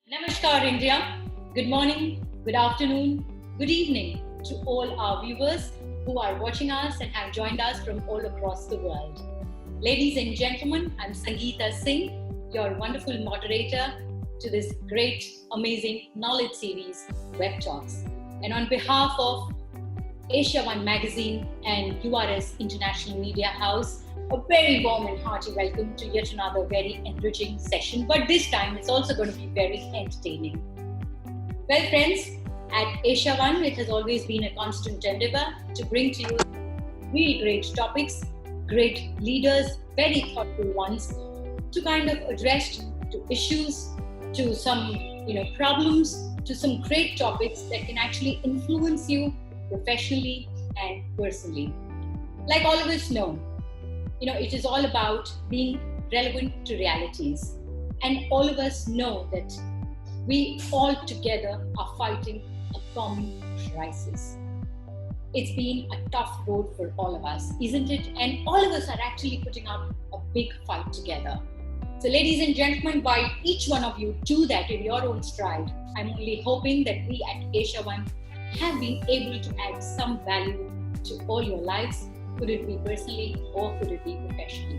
Namaskar, India. Good morning, good afternoon, good evening to all our viewers who are watching us and have joined us from all across the world. Ladies and gentlemen, I'm Sangita Singh, your wonderful moderator to this great, amazing knowledge series, Web Talks. And on behalf of AsiaOne magazine and URS International Media House, a very warm and hearty welcome to yet another very enriching session, but this time it's also going to be very entertaining. Well, friends, at AsiaOne, it has always been a constant endeavor to bring to you really great topics, great leaders, very thoughtful ones, to kind of address to issues, to some problems, to some great topics that can actually influence you professionally and personally. Like all of us know, it is all about being relevant to realities. And all of us know that we all together are fighting a common crisis. It's been a tough road for all of us, isn't it? And all of us are actually putting up a big fight together. So ladies and gentlemen, while each one of you do that in your own stride, I'm only hoping that we at AsiaOne have been able to add some value to all your lives. Could it be personally or could it be professionally?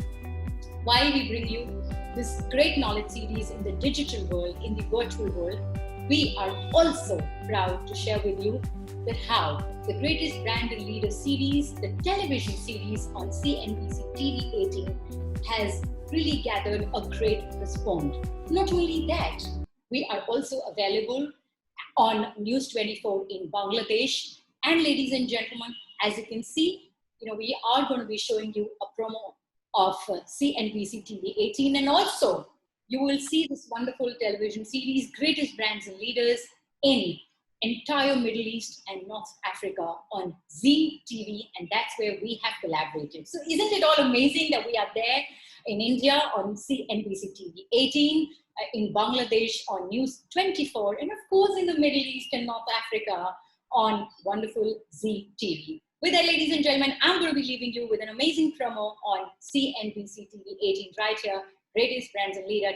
While we bring you this great knowledge series in the digital world, in the virtual world, we are also proud to share with you that how the Greatest Brand and Leader series, the television series on CNBC TV 18, has really gathered a great response. Not only that, we are also available on News 24 in Bangladesh. And ladies and gentlemen, as you can see, we are going to be showing you a promo of CNBC TV 18, and also you will see this wonderful television series, Greatest Brands and Leaders, in entire Middle East and North Africa on Zee TV, and that's where we have collaborated. So isn't it all amazing that we are there in India on CNBC TV 18, in Bangladesh on News 24, and of course in the Middle East and North Africa on wonderful Zee TV. With that, ladies and gentlemen, I'm going to be leaving you with an amazing promo on CNBC TV 18 right here, Greatest Brands and Leader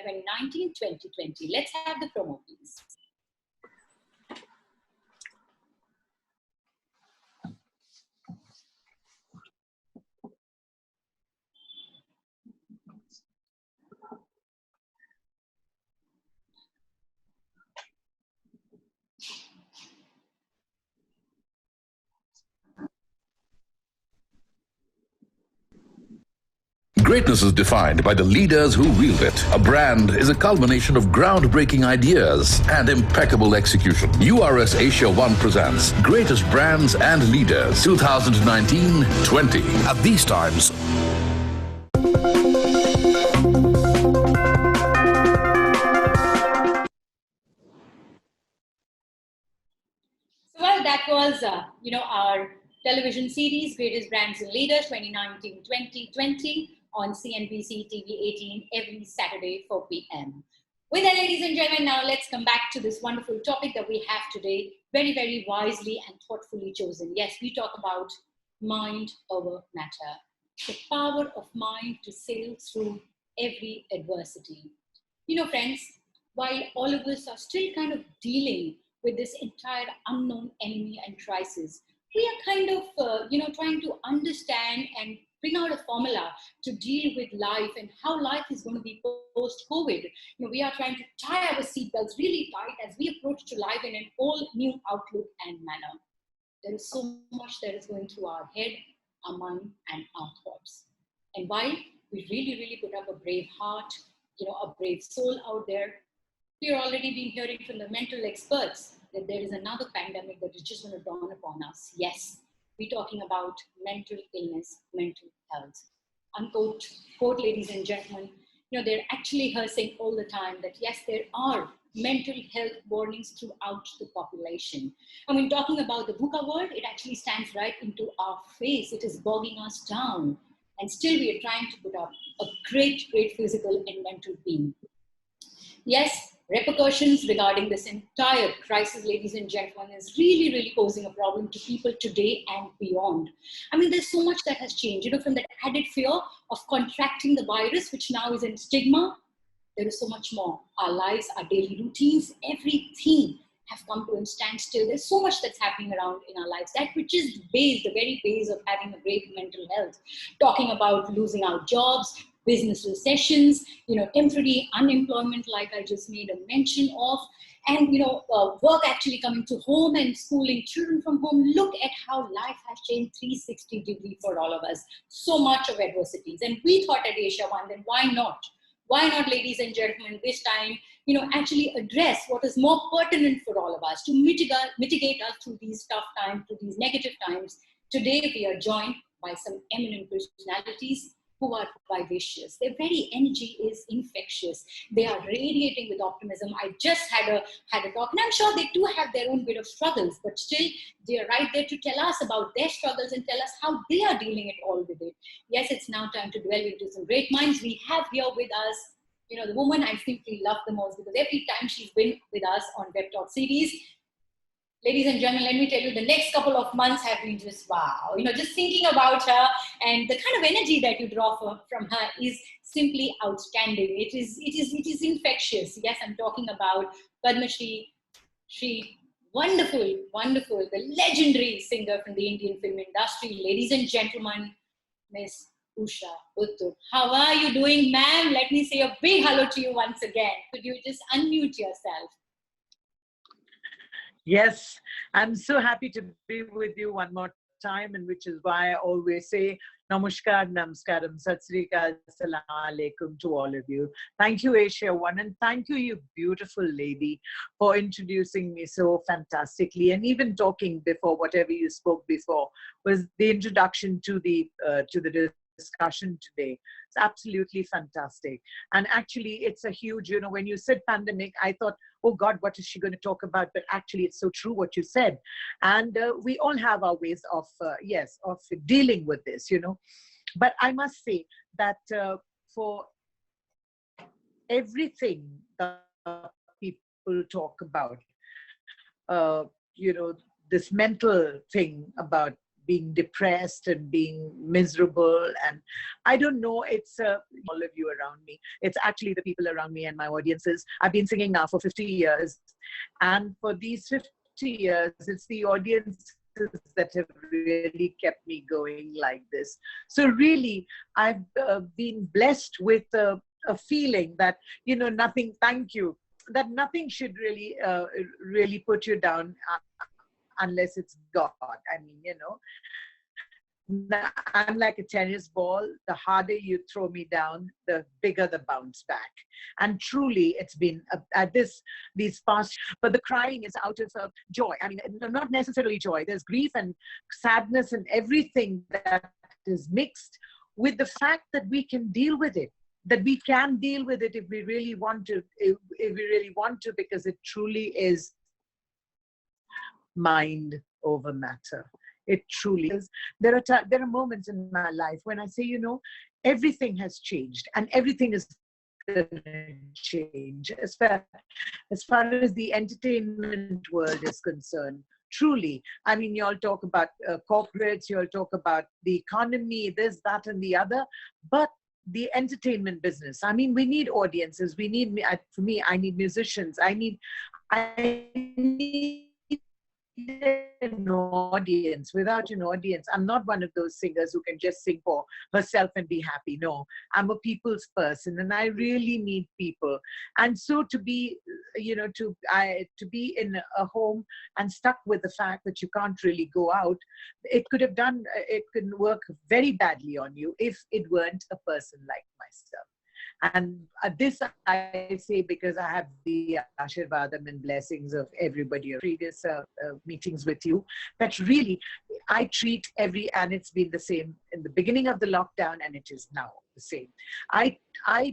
2019-2020. Let's have the promo, please. Greatness is defined by the leaders who wield it. A brand is a culmination of groundbreaking ideas and impeccable execution. URS AsiaOne presents Greatest Brands and Leaders 2019-20. At these times, Well, that was, our television series, Greatest Brands and Leaders 2019-2020 on CNBC TV 18 every Saturday, 4 p.m. With that, ladies and gentlemen, now let's come back to this wonderful topic that we have today, very, very wisely and thoughtfully chosen. Yes, we talk about mind over matter, the power of mind to sail through every adversity. Friends, while all of us are still kind of dealing with this entire unknown enemy and crisis, we are kind of, trying to understand and bring out a formula to deal with life and how life is going to be post-COVID. We are trying to tie our seatbelts really tight as we approach to life in an all new outlook and manner. There is so much that is going through our head, our mind, and our thoughts. And while we really, really put up a brave heart, a brave soul out there, we are already been hearing from the mental experts that there is another pandemic that is just going to dawn upon us. Yes, we're talking about mental illness, mental health. Unquote, quote, ladies and gentlemen, they're actually saying all the time that yes, there are mental health warnings throughout the population. I mean, talking about the VUCA word, it actually stands right into our face. It is bogging us down. And still we are trying to put up a great, great physical and mental being. Yes, repercussions regarding this entire crisis, ladies and gentlemen, is really, really posing a problem to people today and beyond. I mean, there's so much that has changed, from that added fear of contracting the virus, which now is in stigma, there is so much more. Our lives, our daily routines, everything have come to a standstill. There's so much that's happening around in our lives, that which is the very base of having a great mental health. Talking about losing our jobs, business recessions, temporary unemployment, like I just made a mention of, and work actually coming to home and schooling children from home. Look at how life has changed 360 degrees for all of us. So much of adversities, and we thought at AsiaOne, then why not? Why not, ladies and gentlemen, this time, actually address what is more pertinent for all of us to mitigate us through these tough times, through these negative times. Today, we are joined by some eminent personalities who are vivacious. Their very energy is infectious. They are radiating with optimism. I just had a talk, and I'm sure they too have their own bit of struggles, but still they are right there to tell us about their struggles and tell us how they are dealing it all with it. Yes, it's now time to delve into some great minds. We have here with us, the woman I simply love the most, because every time she's been with us on Web Talk series, ladies and gentlemen, let me tell you, the next couple of months have been just wow. Just thinking about her and the kind of energy that you draw from her is simply outstanding. It is infectious. Yes, I'm talking about Padma Shri, wonderful, the legendary singer from the Indian film industry. Ladies and gentlemen, Miss Usha, Uthup. How are you doing, ma'am? Let me say a big hello to you once again. Could you just unmute yourself? Yes, I'm so happy to be with you one more time, and which is why I always say namaskar, namaskaram, sat sri akal, salam alaikum to all of you. Thank you, AsiaOne, and thank you, you beautiful lady, for introducing me so fantastically, and even talking before, whatever you spoke before, was the introduction to the discussion today. It's absolutely fantastic. And actually, it's a huge, when you said pandemic, I thought, oh God, what is she going to talk about? But actually, it's so true what you said. And we all have our ways of, of dealing with this, But I must say that for everything that people talk about, this mental thing about being depressed and being miserable, and I don't know, it's all of you around me. It's actually the people around me and my audiences. I've been singing now for 50 years, and for these 50 years, it's the audiences that have really kept me going like this. So really, I've been blessed with a feeling that, nothing, thank you, that nothing should really, really put you down unless it's God. I mean, I'm like a tennis ball. The harder you throw me down, the bigger the bounce back. And truly, it's been these past, but the crying is out of joy. I mean, not necessarily joy. There's grief and sadness and everything that is mixed with the fact that we can deal with it. That we can deal with it if we really want to, because it truly is mind over matter. It truly is. There are moments in my life when I say, everything has changed and everything is going to change as far as the entertainment world is concerned. Truly, I mean, you all talk about corporates, you all talk about the economy, this, that, and the other, but the entertainment business, I mean, we need audiences. We need, for me, I need musicians. I need an audience. Without an audience, I'm not one of those singers who can just sing for herself and be happy. No, I'm a people's person, and I really need people. And so to be, to be in a home and stuck with the fact that you can't really go out, it could work very badly on you if it weren't a person like myself. And this I say because I have the Ashirvadam and blessings of everybody, previous meetings with you, that really I treat and it's been the same in the beginning of the lockdown, and it is now the same. I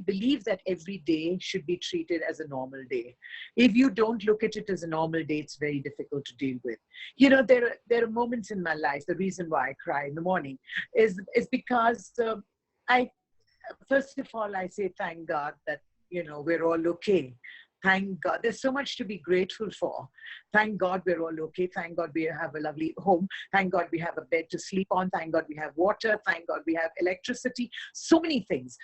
believe that every day should be treated as a normal day. If you don't look at it as a normal day, it's very difficult to deal with. There are moments in my life, the reason why I cry in the morning is because first of all, I say thank God that, we're all okay. Thank God. There's so much to be grateful for. Thank God we're all okay. Thank God we have a lovely home. Thank God we have a bed to sleep on. Thank God we have water. Thank God we have electricity. So many things.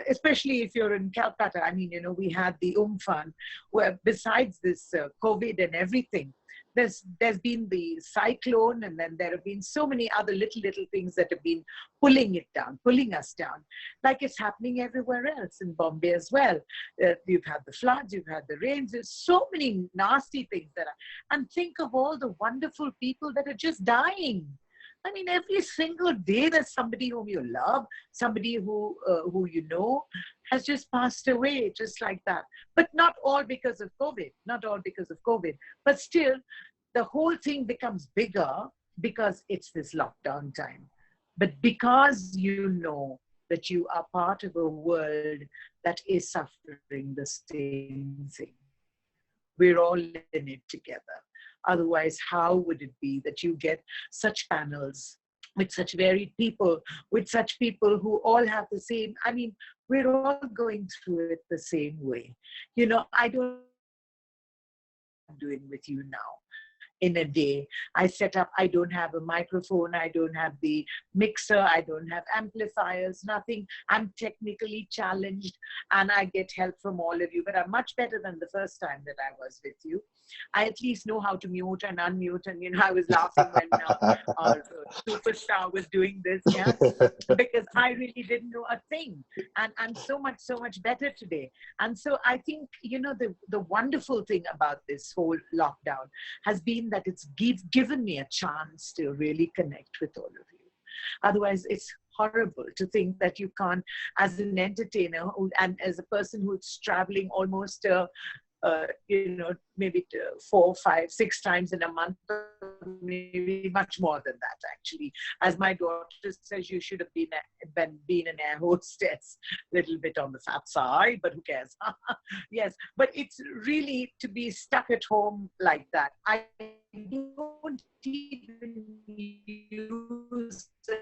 especially if you're in Calcutta. I mean, you know, we had the Umfan, where besides this COVID and everything, there's been the cyclone, and then there have been so many other little things that have been pulling us down, like it's happening everywhere else in Bombay as well. You've had the floods, you've had the rains. There's so many nasty things that are, and think of all the wonderful people that are just dying. I mean, every single day there's somebody whom you love, somebody who you know has just passed away, just like that. But not all because of COVID, not all because of COVID. But still, the whole thing becomes bigger because it's this lockdown time. But because you know that you are part of a world that is suffering the same thing. We're all in it together. Otherwise, how would it be that you get such panels with such varied people, with such people who all have the same, I mean, we're all going through it the same way. You know, I don't know what I'm doing with you now. In a day, I set up, I don't have a microphone, I don't have the mixer, I don't have amplifiers, nothing. I'm technically challenged and I get help from all of you, but I'm much better than the first time that I was with you. I at least know how to mute and unmute, and you know, I was laughing when our superstar was doing this, yeah, because I really didn't know a thing, and I'm so much better today. And so I think, you know, the wonderful thing about this whole lockdown has been that it's given me a chance to really connect with all of you. Otherwise, it's horrible to think that you can't, as an entertainer and as a person who's traveling almost you know, maybe 4, 5, 6 times in a month, maybe much more than that, actually. As my daughter says, you should have been an air hostess, little bit on the fat side, but who cares? Yes, but it's really to be stuck at home like that. I don't even use a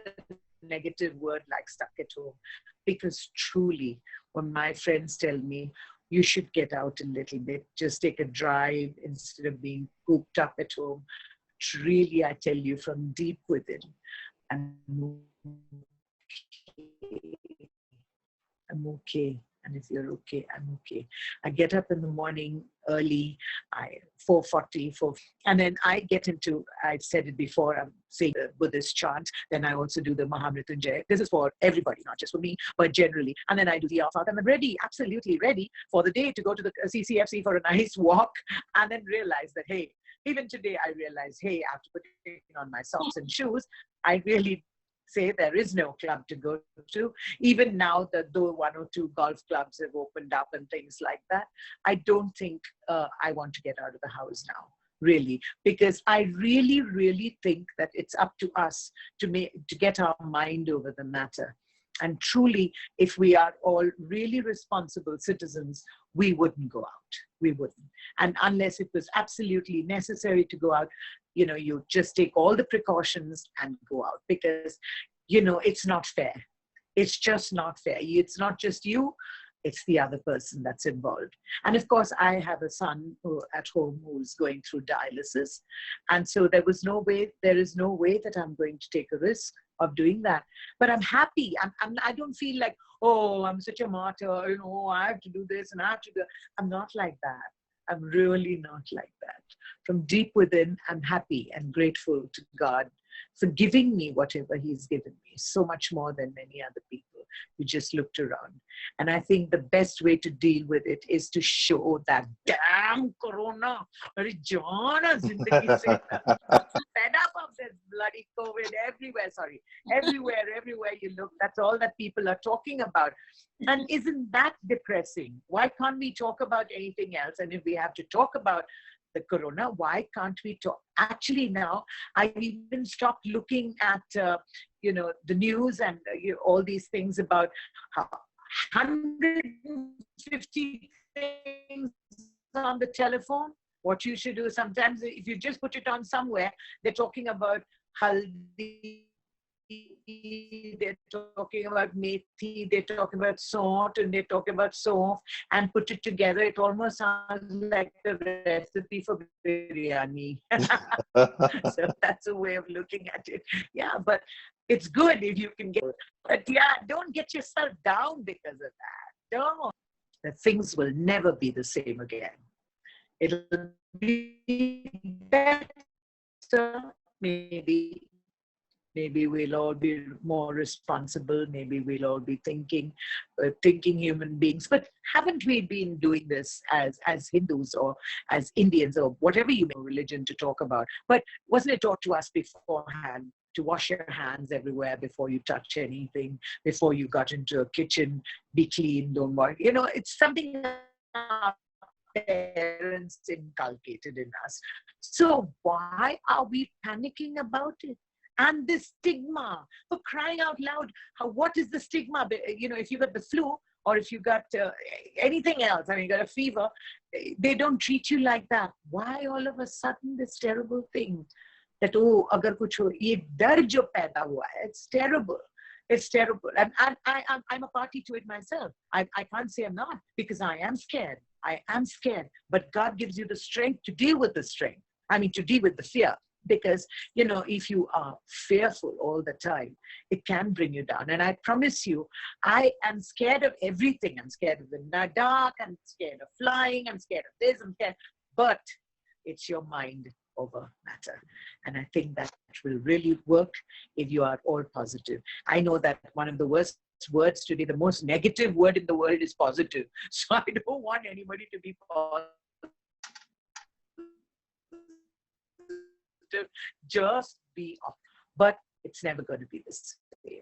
negative word like stuck at home, because truly, when my friends tell me, you should get out a little bit, just take a drive instead of being cooped up at home. Really, I tell you from deep within, I'm okay. And if you're okay, I'm okay. I get up in the morning early, 4:40, and then I get into, I've said it before, I'm saying the Buddhist chant, then I also do the Mahamrityunjaya. This is for everybody, not just for me, but generally. And then I do the Afsar, and I'm ready, absolutely ready for the day to go to the CCFC for a nice walk, and then realize that, hey, even today I realized, hey, after putting on my socks and shoes, I really say there is no club to go to. Even now that though 1 or 2 golf clubs have opened up and things like that, I don't think I want to get out of the house now, really, because I really think that it's up to us to get our mind over the matter. And truly, if we are all really responsible citizens, we wouldn't go out. We wouldn't. And unless it was absolutely necessary to go out, you know, you just take all the precautions and go out, because, you know, it's not fair. It's just not fair. It's not just you, it's the other person that's involved. And of course, I have a son at home who's going through dialysis. And so there is no way that I'm going to take a risk of doing that. But I'm happy. I don't feel like, oh, I'm such a martyr, you know, I have to do this and I have to do. I'm not like that. I'm really not like that. From deep within, I'm happy and grateful to God for giving me whatever He's given me, so much more than many other people who just looked around. And I think the best way to deal with it is to show that damn Corona, fed up of this bloody COVID everywhere, everywhere you look, that's all that people are talking about. And isn't that depressing? Why can't we talk about anything else? And if we have to talk about the Corona, why can't we talk? Actually, now I even stopped looking at, you know, the news and all these things about 150 things on the telephone. What you should do sometimes, if you just put it on somewhere, they're talking about haldi, they're talking about methi, they're talking about salt, and they're talking about sof, and put it together, it almost sounds like the recipe for biryani. So that's a way of looking at it. Yeah, but It's good if you can get, but yeah, don't get yourself down because of that. Don't. The things will never be the same again. It'll be better, maybe. Maybe we'll all be more responsible. Maybe we'll all be thinking human beings. But haven't we been doing this as Hindus or as Indians or whatever you may religion to talk about? But wasn't it taught to us beforehand to wash your hands everywhere before you touch anything, before you got into a kitchen, be clean, don't worry. You know, it's something our parents inculcated in us. So why are we panicking about it? And the stigma, for crying out loud, what is the stigma? You know, if you got the flu or if you got anything else, I mean, you got a fever, they don't treat you like that. Why all of a sudden this terrible thing that, oh, agar kuch ho, ye dar jo paida hua hai, it's terrible. It's terrible. And I'm a party to it myself. I can't say I'm not, because I am scared. I am scared. But God gives you the strength to deal with the strength. I mean, to deal with the fear. Because, you know, if you are fearful all the time, it can bring you down. And I promise you, I am scared of everything. I'm scared of the dark. I'm scared of flying. I'm scared of this. I'm scared. But it's your mind over matter. And I think that will really work if you are all positive. I know that one of the worst words today, the most negative word in the world is positive. So I don't want anybody to be positive. Just be off. But it's never going to be the same.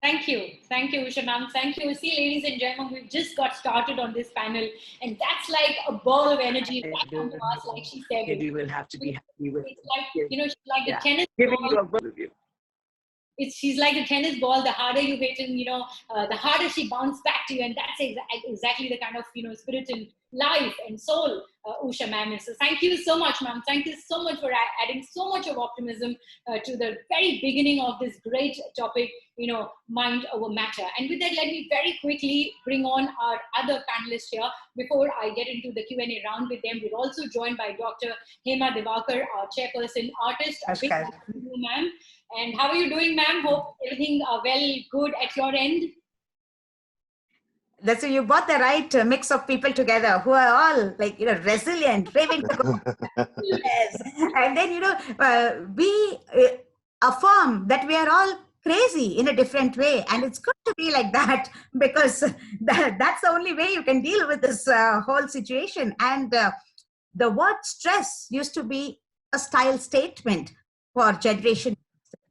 Thank you, Usha ma'am. Thank you. See, ladies and gentlemen, we've just got started on this panel, and that's like a ball of energy right onto us, like she said. Maybe we'll have to be happy with it's like, you know, she's like yeah. a tennis giving ball. you a review. She's like a tennis ball. The harder you hit, and you know, the harder she bounces back to you, and that's exactly the kind of, you know, spirit and life and soul Usha ma'am is. So thank you so much, ma'am. Thank you so much for adding so much of optimism to the very beginning of this great topic, you know, mind over matter. And with that, let me very quickly bring on our other panelists here before I get into the Q&A round with them. We're also joined by Dr. Hema Divakar, our chairperson artist. A big thank you, ma'am. And how are you doing, ma'am? Hope everything well, good at your end. So you brought the right mix of people together who are all, like, you know, resilient, raving to go. Yes. And then, you know, we affirm that we are all crazy in a different way. And it's good to be like that, because that's the only way you can deal with this whole situation. And the word stress used to be a style statement for generation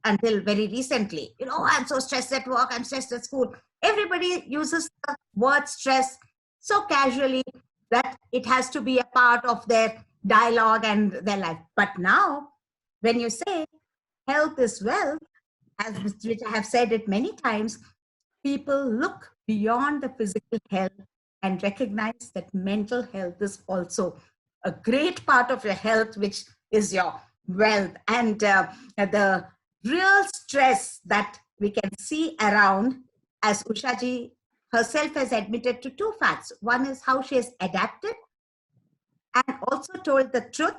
until very recently. You know, I'm so stressed at work, I'm stressed at school. Everybody uses the word stress so casually that it has to be a part of their dialogue and their life. But now, when you say health is wealth, which I have said it many times, people look beyond the physical health and recognize that mental health is also a great part of your health, which is your wealth. And the real stress that we can see around, as Usha ji herself has admitted to two facts. One is how she has adapted and also told the truth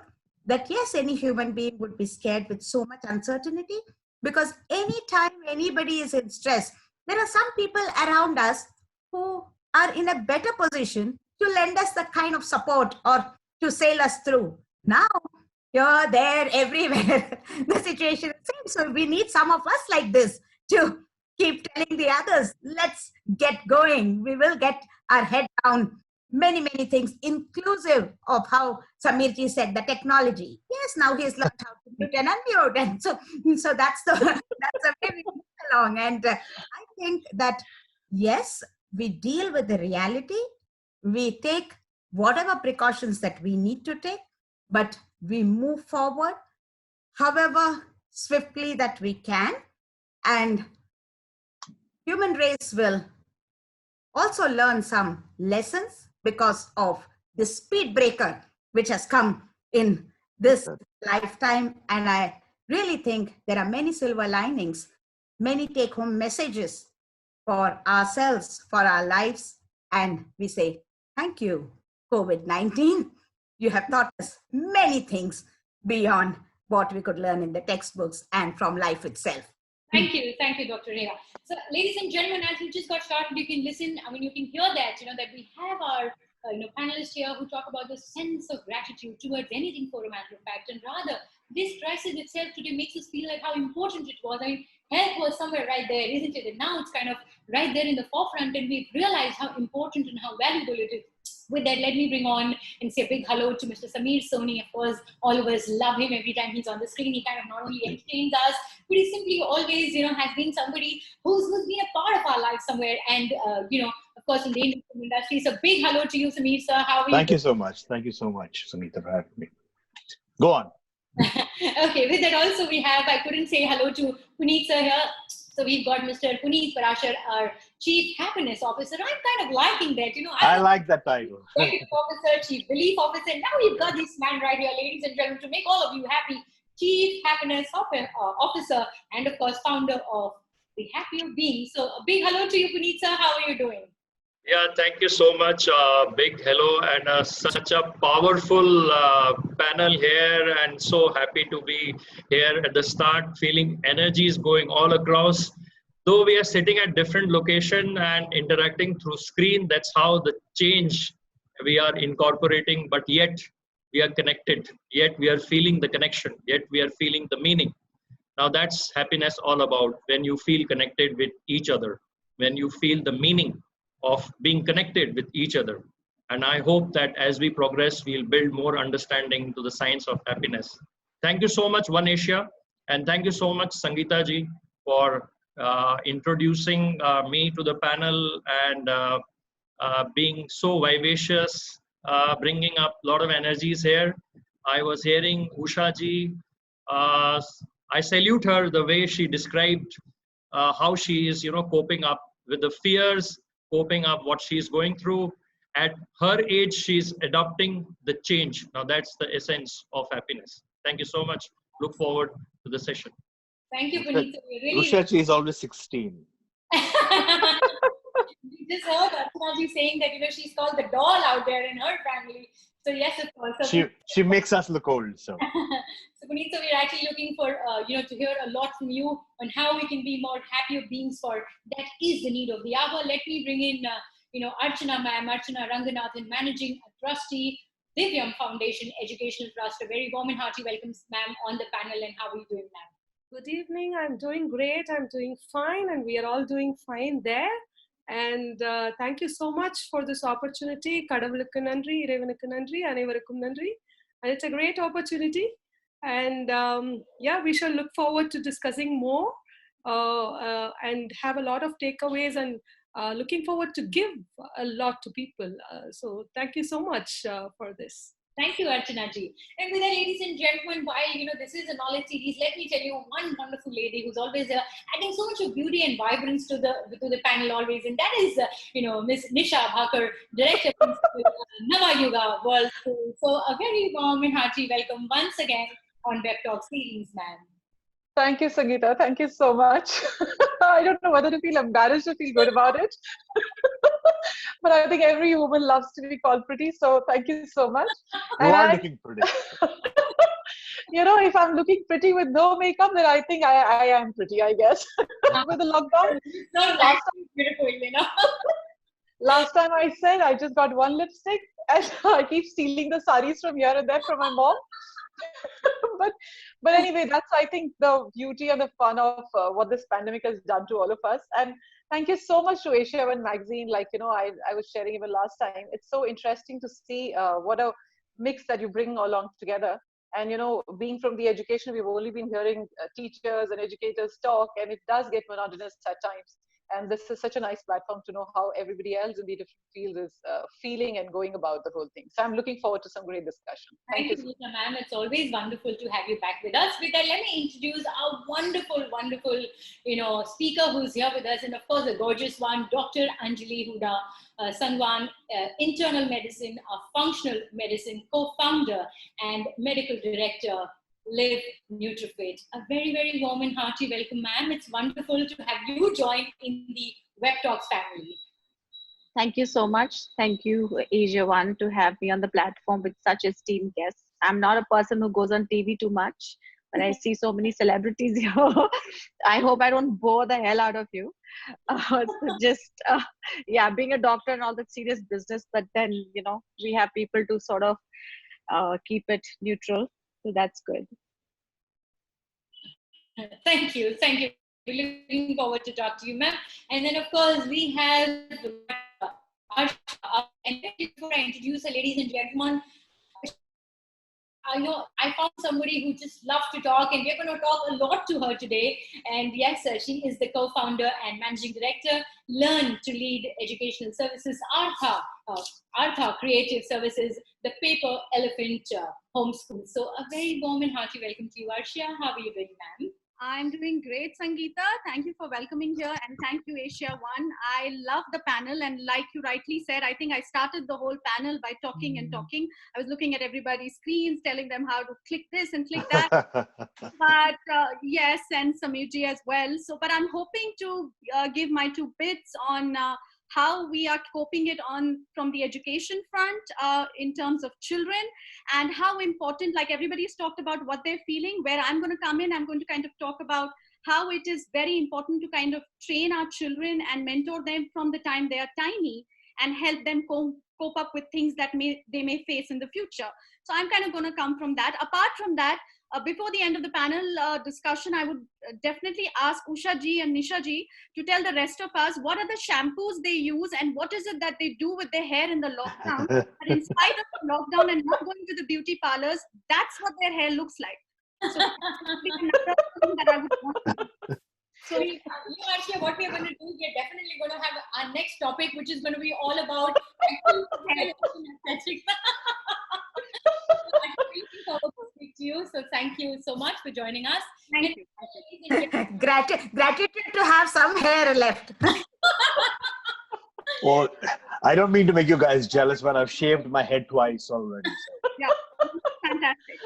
that yes, any human being would be scared with so much uncertainty, because anytime anybody is in stress, there are some people around us who are in a better position to lend us the kind of support or to sail us through. Now, you're there everywhere. The situation is the same. So we need some of us like this to keep telling the others, let's get going. We will get our head down. Many, many things, inclusive of how Samir ji said, the technology. Yes, now he's learned how to mute and unmute. And so that's the way we move along. And I think that, yes, we deal with the reality. We take whatever precautions that we need to take, but we move forward however swiftly that we can. And human race will also learn some lessons because of the speed breaker which has come in this lifetime. And I really think there are many silver linings, many take-home messages for ourselves, for our lives. And we say, thank you, COVID-19. You have taught us many things beyond what we could learn in the textbooks and from life itself. Thank you, Dr. Reha. So, ladies and gentlemen, as we just got started, you can listen. I mean, you can hear that, that we have our panelists here who talk about the sense of gratitude towards anything for a matter of fact. And rather, this crisis itself today makes us feel like how important it was. I mean, health was somewhere right there, isn't it? And now it's kind of right there in the forefront, and we've realized how important and how valuable it is. With that, let me bring on and say a big hello to Mr. Samir Soni. Of course, all of us love him every time he's on the screen. He kind of not only entertains us, but he simply always, has been somebody who's been a part of our lives somewhere. And, of course, in the industry. So big hello to you, Samir, sir. How are you? Thank you so much. Thank you so much, Sangita, for having me. Go on. Okay, with that also I couldn't say hello to Puneet sir here. So we've got Mr. Puneet Parashar, our Chief Happiness Officer. I'm kind of liking that, I like that title. Executive Officer, Chief Belief Officer. Now we've got this man right here, ladies and gentlemen, to make all of you happy. Chief Happiness Officer, and of course, founder of the HappierBeings. So a big hello to you, Puneet sir. How are you doing? Yeah, thank you so much. Big hello, and such a powerful panel here, and so happy to be here at the start, feeling energies going all across. Though we are sitting at different location and interacting through screen, that's how the change we are incorporating, but yet we are connected, yet we are feeling the connection, yet we are feeling the meaning. Now that's happiness all about, when you feel connected with each other, when you feel the meaning of being connected with each other. And I hope that as we progress, we'll build more understanding to the science of happiness. Thank you so much, One Asia. And thank you so much, Sangita ji, for introducing me to the panel and being so vivacious, bringing up a lot of energies here. I was hearing Usha ji. I salute her the way she described how she is, coping up with the fears, coping up what she's going through. At her age, she's adopting the change. Now that's the essence of happiness. Thank you so much. Look forward to the session. Thank you, Puneet. Usha is always 16. You just heard Archana saying that, she's called the doll out there in her family. So yes, of course. So she makes us look old. So. So Puneet, so we're actually looking for, to hear a lot from you on how we can be more happier beings, for that is the need of the hour. Let me bring in, Archana, ma'am, Archana Ranganathan, Managing Trustee, Divyam Foundation Educational Trust. A very warm and hearty welcome, ma'am, on the panel. And how are you doing, ma'am? Good evening. I'm doing great. I'm doing fine, and we are all doing fine there. And thank you so much for this opportunity. Kadavulukku nandri, Irevanukku nandri, Anevarukkum nandri. And it's a great opportunity. And we shall look forward to discussing more and have a lot of takeaways, and looking forward to give a lot to people. So thank you so much for this. Thank you, Archana ji. And with that, ladies and gentlemen, while this is a knowledge series, let me tell you one wonderful lady who's always adding so much of beauty and vibrance to the panel always, and that is Miss Nisha Bhakar, Director of Navayuga World School. So a very warm and hearty welcome once again on WebTalk series, ma'am. Thank you, Sangita. Thank you so much. I don't know whether to feel embarrassed or feel good about it. But I think every woman loves to be called pretty. So thank you so much. You are looking pretty. If I'm looking pretty with no makeup, then I think I am pretty, I guess. With the lockdown. Last time I said I just got one lipstick, and I keep stealing the saris from here and there from my mom. But anyway, that's, I think, the beauty and the fun of what this pandemic has done to all of us. And thank you so much to AsiaOne magazine. I was sharing even last time. It's so interesting to see what a mix that you bring along together. And, being from the education, we've only been hearing teachers and educators talk, and it does get monotonous at times. And this is such a nice platform to know how everybody else in the different fields is feeling and going about the whole thing. So I'm looking forward to some great discussion. Thank you, Nisha, ma'am. It's always wonderful to have you back with us. With that, let me introduce our wonderful, speaker who's here with us. And of course, a gorgeous one, Dr. Anjali Hooda, Sangwan, internal medicine, functional medicine, co-founder and medical director, LiveNutriFit. A very, very warm and hearty welcome, ma'am. It's wonderful to have you join in the WebTalks family. Thank you so much. Thank you, AsiaOne, to have me on the platform with such esteemed guests. I'm not a person who goes on TV too much, but I see so many celebrities here. I hope I don't bore the hell out of you. So just, yeah, being a doctor and all that serious business, but then, we have people to sort of keep it neutral. So that's good. Thank you. Thank you. We're looking forward to talk to you, ma'am. And then, of course, we have Arshiya. And before I introduce her, ladies and gentlemen, I found somebody who just loves to talk, and we're going to talk a lot to her today. And yes, she is the co-founder and managing director, Learn to Lead Educational Services, Artha, Artha Creative Services, the Paper Elephant Homeschool. So a very warm and hearty welcome to you, Arshiya. How are you doing, ma'am? I'm doing great, Sangita. Thank you for welcoming here, and thank you, AsiaOne. I love the panel, and like you rightly said, I think I started the whole panel by talking and talking. I was looking at everybody's screens, telling them how to click this and click that. But yes, and Samirji as well. So, but I'm hoping to give my 2 bits on how we are coping it on from the education front in terms of children, and how important, like everybody's talked about what they're feeling, where I'm going to come in, I'm going to kind of talk about how it is very important to kind of train our children and mentor them from the time they are tiny and help them cope up with things that they may face in the future. So I'm kind of going to come from that. Apart from that, before the end of the panel discussion, I would definitely ask Usha ji and Nisha ji to tell the rest of us what are the shampoos they use and what is it that they do with their hair in the lockdown. But in spite of the lockdown and not going to the beauty parlors, that's what their hair looks like. So another thing that I would want to. So, Arshiya, what we are going to do, we are definitely going to have our next topic, which is going to be all about to you. So thank you so much for joining us. Thank you. Gratitude to have some hair left. Well, I don't mean to make you guys jealous, but I've shaved my head twice already. So. Yeah, fantastic.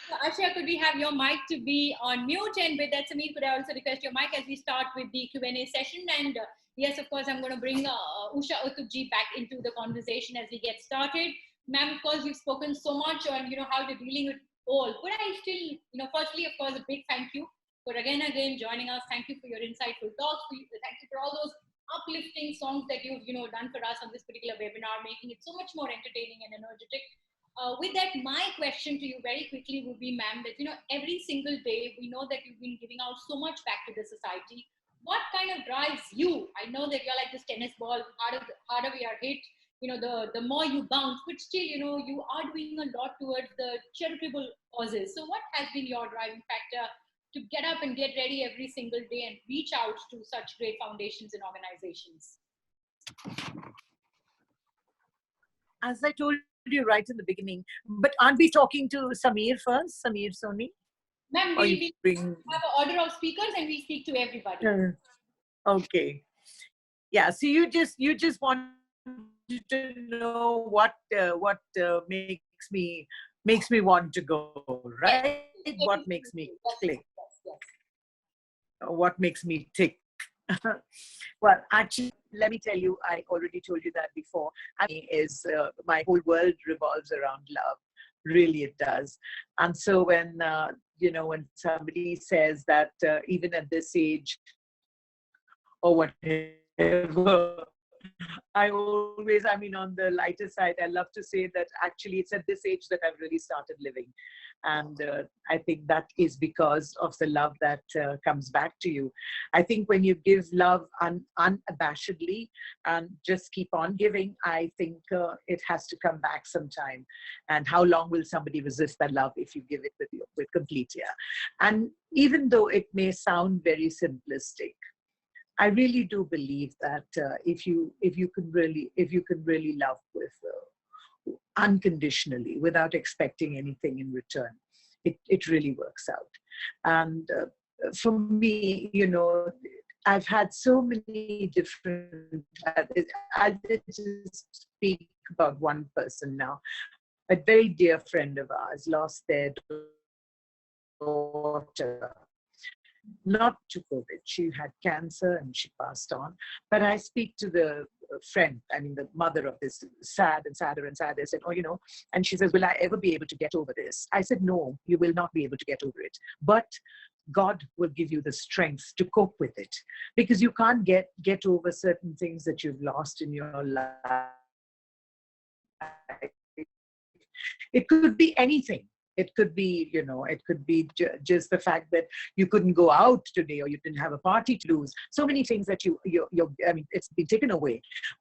So, Arshiya, could we have your mic to be on mute? And with that, Samir, could I also request your mic as we start with the Q&A session? And yes, of course, I'm going to bring Usha Uthup ji back into the conversation as we get started. Ma'am, of course, you've spoken so much on how you're dealing with all. But I still, firstly, of course, a big thank you for again joining us. Thank you for your insightful talks. Thank you for all those uplifting songs that you've done for us on this particular webinar, making it so much more entertaining and energetic. With that, my question to you very quickly would be, ma'am, that every single day we know that you've been giving out so much back to the society. What kind of drives you? I know that you're like this tennis ball. Harder we are hit, the more you bounce, but still, you are doing a lot towards the charitable causes. So what has been your driving factor to get up and get ready every single day and reach out to such great foundations and organizations? As I told you right in the beginning, but aren't we talking to Samir first? Samir, Soni? Ma'am, we have an order of speakers and we speak to everybody. Okay. Yeah, so you just want to know what makes me want to go, right? What makes me click? What makes me tick? Well, actually, let me tell you, I already told you that before. My whole world revolves around love. Really, it does. And so when when somebody says that even at this age or whatever, on the lighter side, I love to say that actually it's at this age that I've really started living. And I think that is because of the love that comes back to you. I think when you give love unabashedly and just keep on giving, I think it has to come back sometime. And how long will somebody resist that love if you give it with complete And even though it may sound very simplistic, I really do believe that if you can really love with unconditionally, without expecting anything in return, it really works out. And for me, I've had so many different. I'll just speak about one person now. A very dear friend of ours lost their daughter. Not to COVID. She had cancer and she passed on. But I speak to the friend, I mean, the mother of this sad and sadder and sadder, said, oh, you know, and she says, will I ever be able to get over this? I said, no, you will not be able to get over it. But God will give you the strength to cope with it, because you can't get over certain things that you've lost in your life. It could be anything. It could be, you know, it could be just the fact that you couldn't go out today, or you didn't have a party to lose. So many things that I mean, it's been taken away.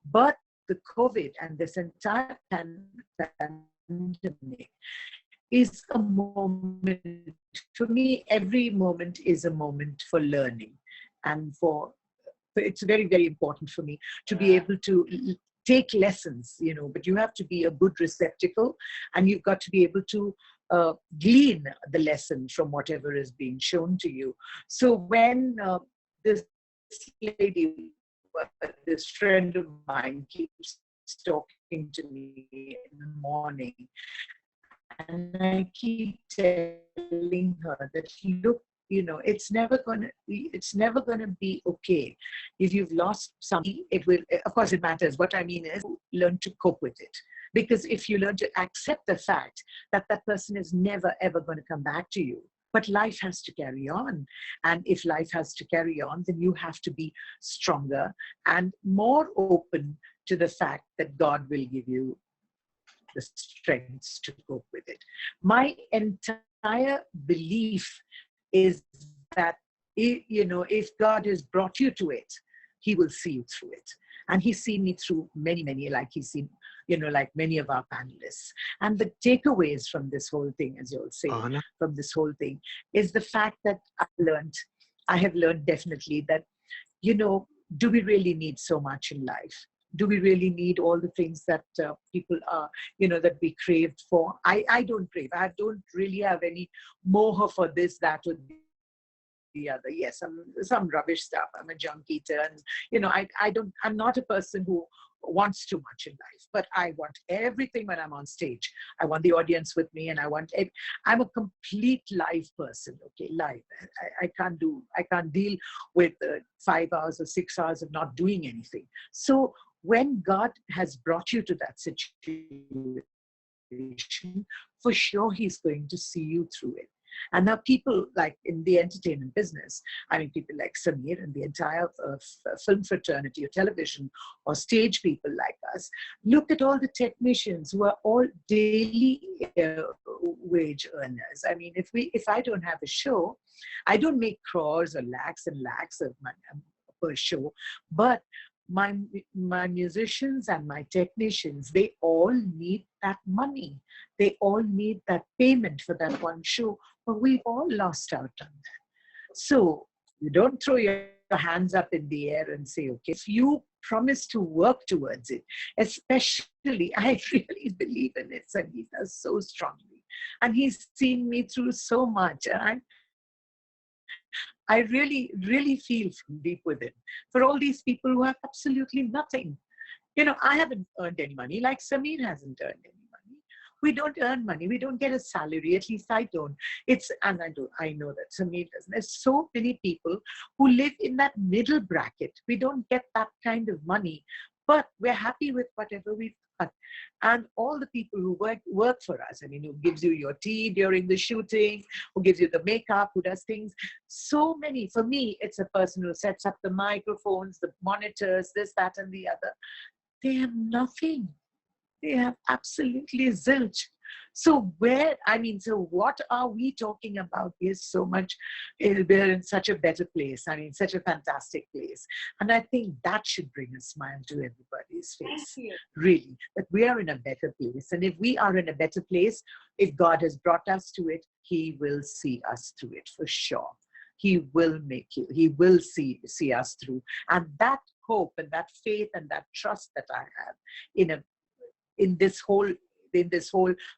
But the COVID and this entire pandemic is a moment, for me, every moment is a moment for learning. And it's very, very important for me to be able to take lessons, you know, but you have to be a good receptacle, and you've got to be able to glean the lesson from whatever is being shown to you. So when this lady, this friend of mine, keeps talking to me in the morning, and I keep telling her that, look, you know, it's never gonna be okay. If you've lost something, it will, of course it matters. What I mean is, learn to cope with it. Because if you learn to accept the fact that that person is never ever going to come back to you, but life has to carry on. And if life has to carry on, then you have to be stronger and more open to the fact that God will give you the strength to cope with it. My entire belief is that, you know, if God has brought you to it, he will see you through it. And he's seen me through many, like he's seen, you know, like many of our panelists. And the takeaways from this whole thing, as you'll say, from this whole thing, is the fact that I have learned definitely that, you know, do we really need so much in life? Do we really need all the things that people are, you know, that we craved for? I don't crave. I don't really have any moha for this, that, or the other. Yes, some rubbish stuff. I'm a junk eater, and you know, I'm not a person who wants too much in life, but I want everything when I'm on stage. I want the audience with me, and I'm a complete live person. Okay, live. I can't deal with 5 hours or 6 hours of not doing anything. So when God has brought you to that situation, for sure he's going to see you through it. And now people like in the entertainment business, I mean, people like Samir and the entire film fraternity or television or stage people like us, look at all the technicians who are all daily wage earners. I mean, if I don't have a show, I don't make crores or lakhs and lakhs of money per show, but my musicians and my technicians, they all need that money. They all need that payment for that one show. But we've all lost out on that. So you don't throw your hands up in the air and say, okay, if you promise to work towards it, especially, I really believe in it, Sangita, so strongly. And he's seen me through so much. And I really, really feel from deep within for all these people who have absolutely nothing. You know, I haven't earned any money, like Samir hasn't earned any money. We don't earn money. We don't get a salary. At least I don't. And I know that Samir doesn't. There's so many people who live in that middle bracket. We don't get that kind of money, but we're happy with whatever we've got. And all the people who work for us, I mean, who gives you your tea during the shooting, who gives you the makeup, who does things. So many. For me, it's a person who sets up the microphones, the monitors, this, that, and the other. They have nothing. They have absolutely zilch. So what are we talking about here so much? We're in such a better place. I mean, such a fantastic place. And I think that should bring a smile to everybody's face. Really, that we are in a better place. And if we are in a better place, if God has brought us to it, he will see us through it for sure. He will see us through. And that hope and that faith and that trust that I have in this whole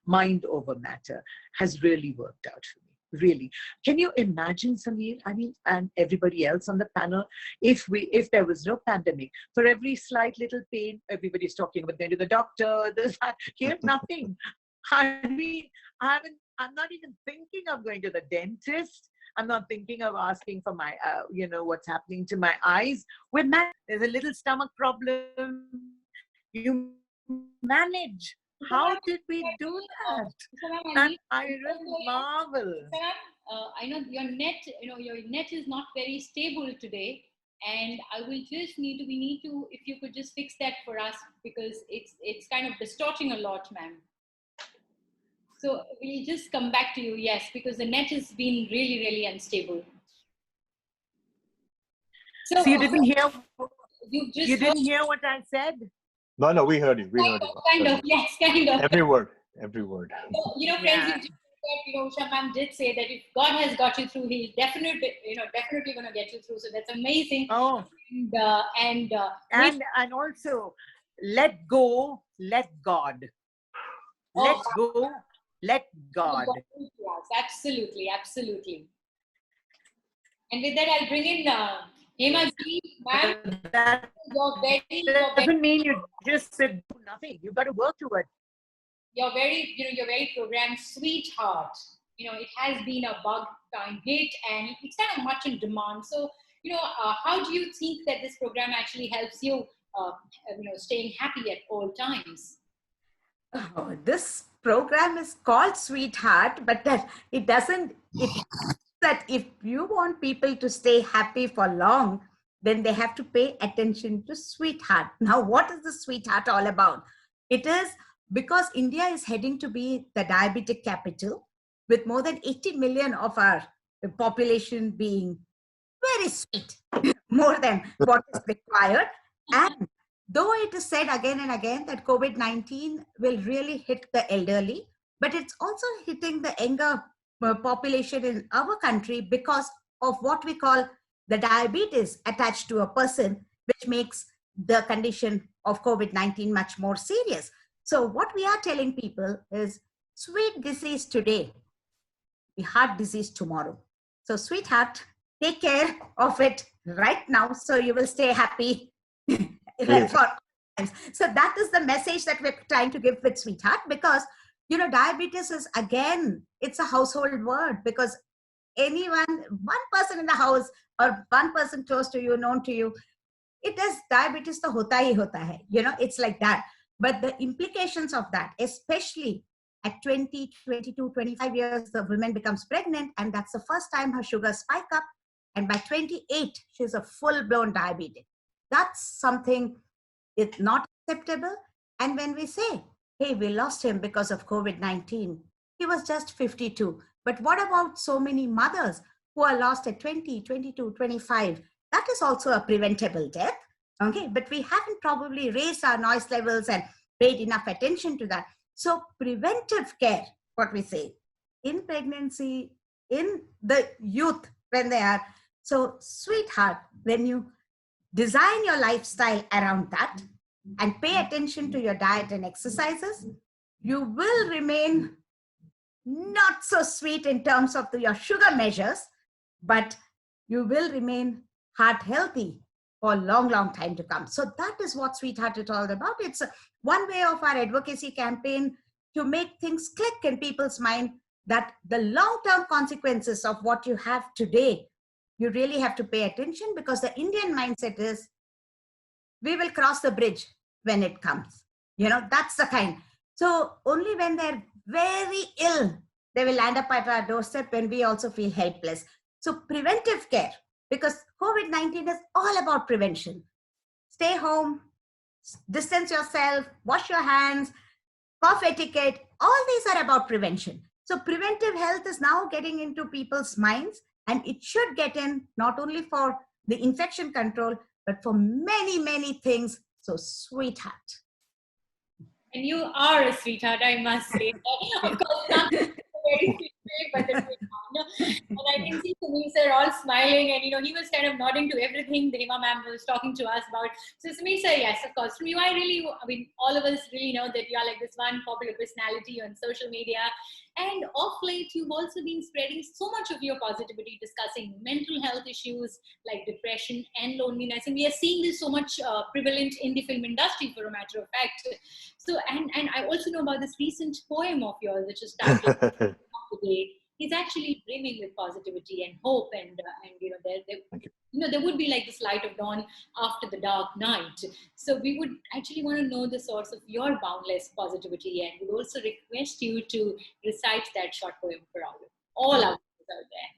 mind over matter has really worked out for me. Really. Can you imagine, Samir? I mean, and everybody else on the panel, if there was no pandemic, for every slight little pain, everybody's talking about going to the doctor, this, that. Here, nothing. I mean, I'm not even thinking of going to the dentist. I'm not thinking of asking for my, what's happening to my eyes. There's a little stomach problem. You manage. How did we do that? And I really marvel. I know your net is not very stable today, and we need to, if you could just fix that for us, because it's kind of distorting a lot, ma'am. So we'll just come back to you, yes, because the net has been really, really unstable. So you didn't hear? You didn't hear what I said? No, we heard you. We heard you. Kind of, yes, kind of. Every word. So, friends, Usha ma'am did say that if God has got you through, He's definitely going to get you through. So that's amazing. Oh, and also let go, let God. Let go, let God. Absolutely, absolutely. And with that, I'll bring in Hema ji, ma'am. That doesn't mean you just sit do nothing. You've got to work towards. You're very programmed, sweetheart. It has been a bug time hit, and it's kind of much in demand. So, how do you think that this program actually helps you, staying happy at all times? Oh, this program is called Sweetheart, but that if you want people to stay happy for long, then they have to pay attention to Sweetheart. Now, what is the Sweetheart all about? It is because India is heading to be the diabetic capital, with more than 80 million of our population being very sweet, more than what is required. And though it is said again and again that COVID-19 will really hit the elderly, but it's also hitting the younger population in our country because of what we call the diabetes attached to a person, which makes the condition of COVID-19 much more serious. So what we are telling people is sweet disease today, the heart disease tomorrow. So sweetheart, take care of it right now so you will stay happy. So that is the message that we're trying to give with Sweetheart, because diabetes is, again, it's a household word, because one person in the house or one person close to you, known to you, it is diabetes to hota hi hota hai. It's like that. But the implications of that, especially at 20, 22, 25 years, the woman becomes pregnant, and that's the first time her sugars spike up. And by 28, she's a full-blown diabetic. That's something it's not acceptable. And when we say, hey, we lost him because of COVID-19, he was just 52. But what about so many mothers who are lost at 20, 22, 25? That is also a preventable death. Okay, but we haven't probably raised our noise levels and paid enough attention to that. So preventive care, what we say, in pregnancy, in the youth when they are. So Sweetheart, when you design your lifestyle around that and pay attention to your diet and exercises, you will remain not so sweet in terms of your sugar measures, but you will remain heart healthy for a long, long time to come. So that is what Sweetheart is all about. It's one way of our advocacy campaign to make things click in people's mind that the long-term consequences of what you have today, you really have to pay attention, because the Indian mindset is, we will cross the bridge when it comes. That's the kind. So only when they're very ill, they will land up at our doorstep when we also feel helpless. So preventive care, because COVID-19 is all about prevention. Stay home, distance yourself, wash your hands, cough etiquette, all these are about prevention. So preventive health is now getting into people's minds, and it should get in not only for the infection control, but for many, many things. So Sweetheart. And you are a sweetheart, I must say. Of course, not very sweet, but and I can see Samir sir all smiling, and he was kind of nodding to everything the Hema ma'am was talking to us about. So Samir sir, yes, of course, from you, all of us really know that you are like this one popular personality on social media. And of late, you've also been spreading so much of your positivity, discussing mental health issues like depression and loneliness. And we are seeing this so much prevalent in the film industry, for a matter of fact. So, and I also know about this recent poem of yours, which is titled today. is actually brimming with positivity and hope, and Thank you. there would be like this light of dawn after the dark night. So we would actually want to know the source of your boundless positivity, and would also request you to recite that short poem for all our viewers out there.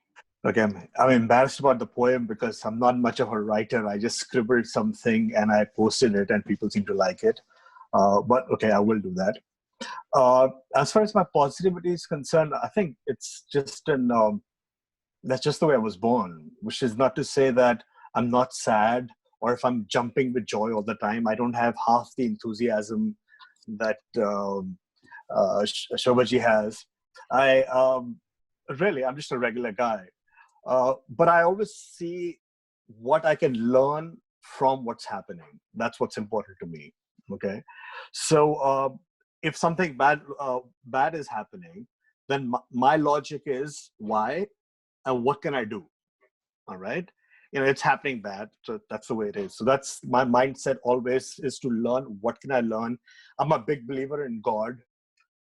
Okay, I'm embarrassed about the poem because I'm not much of a writer. I just scribbled something and I posted it, and people seem to like it. But okay, I will do that. As far as my positivity is concerned, I think it's just that's just the way I was born, which is not to say that I'm not sad or if I'm jumping with joy all the time. I don't have half the enthusiasm that Shobhaji has. I'm just a regular guy. But I always see what I can learn from what's happening. That's what's important to me. Okay, so if something bad is happening, then my logic is why and what can I do? All right, it's happening bad, so that's the way it is. So that's my mindset always, is to learn. What can I learn? I'm a big believer in God,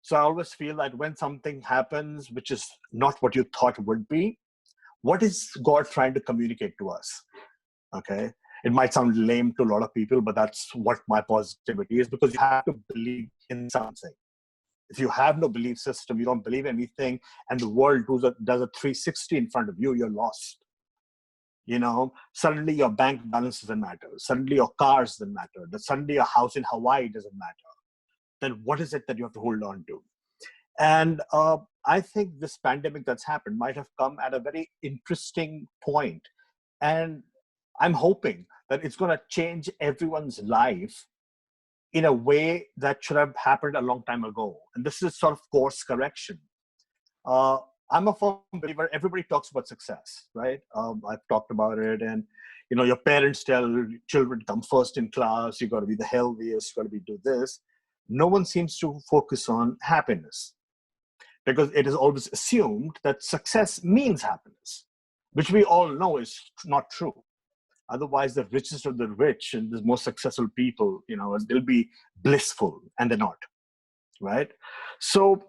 so I always feel that when something happens which is not what you thought would be, what is God trying to communicate to us? Okay, it might sound lame to a lot of people, but that's what my positivity is, because you have to believe in something. If you have no belief system, you don't believe anything, and the world does a 360 in front of you, you're lost. Suddenly your bank balance doesn't matter. Suddenly your cars doesn't matter. Suddenly a house in Hawaii doesn't matter. Then what is it that you have to hold on to? And I think this pandemic that's happened might have come at a very interesting point. And I'm hoping that it's going to change everyone's life in a way that should have happened a long time ago. And this is sort of course correction. I'm a firm believer, everybody talks about success, right? I've talked about it. And, your parents tell children, come first in class, you got to be the healthiest, you got to do this. No one seems to focus on happiness, because it is always assumed that success means happiness, which we all know is not true. Otherwise, the richest of the rich and the most successful people, they'll be blissful, and they're not, right? So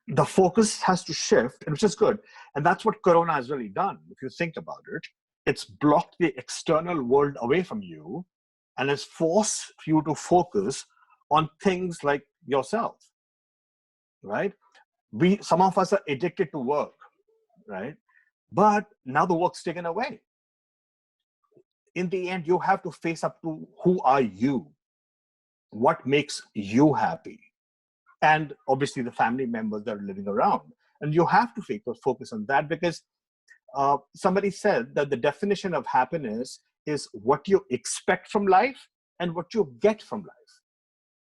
the focus has to shift, which is good. And that's what Corona has really done. If you think about it, it's blocked the external world away from you and has forced you to focus on things like yourself, right? Some of us are addicted to work, right? But now the work's taken away. In the end, you have to face up to who are you? What makes you happy? And obviously the family members that are living around. And you have to focus on that, because somebody said that the definition of happiness is what you expect from life and what you get from life,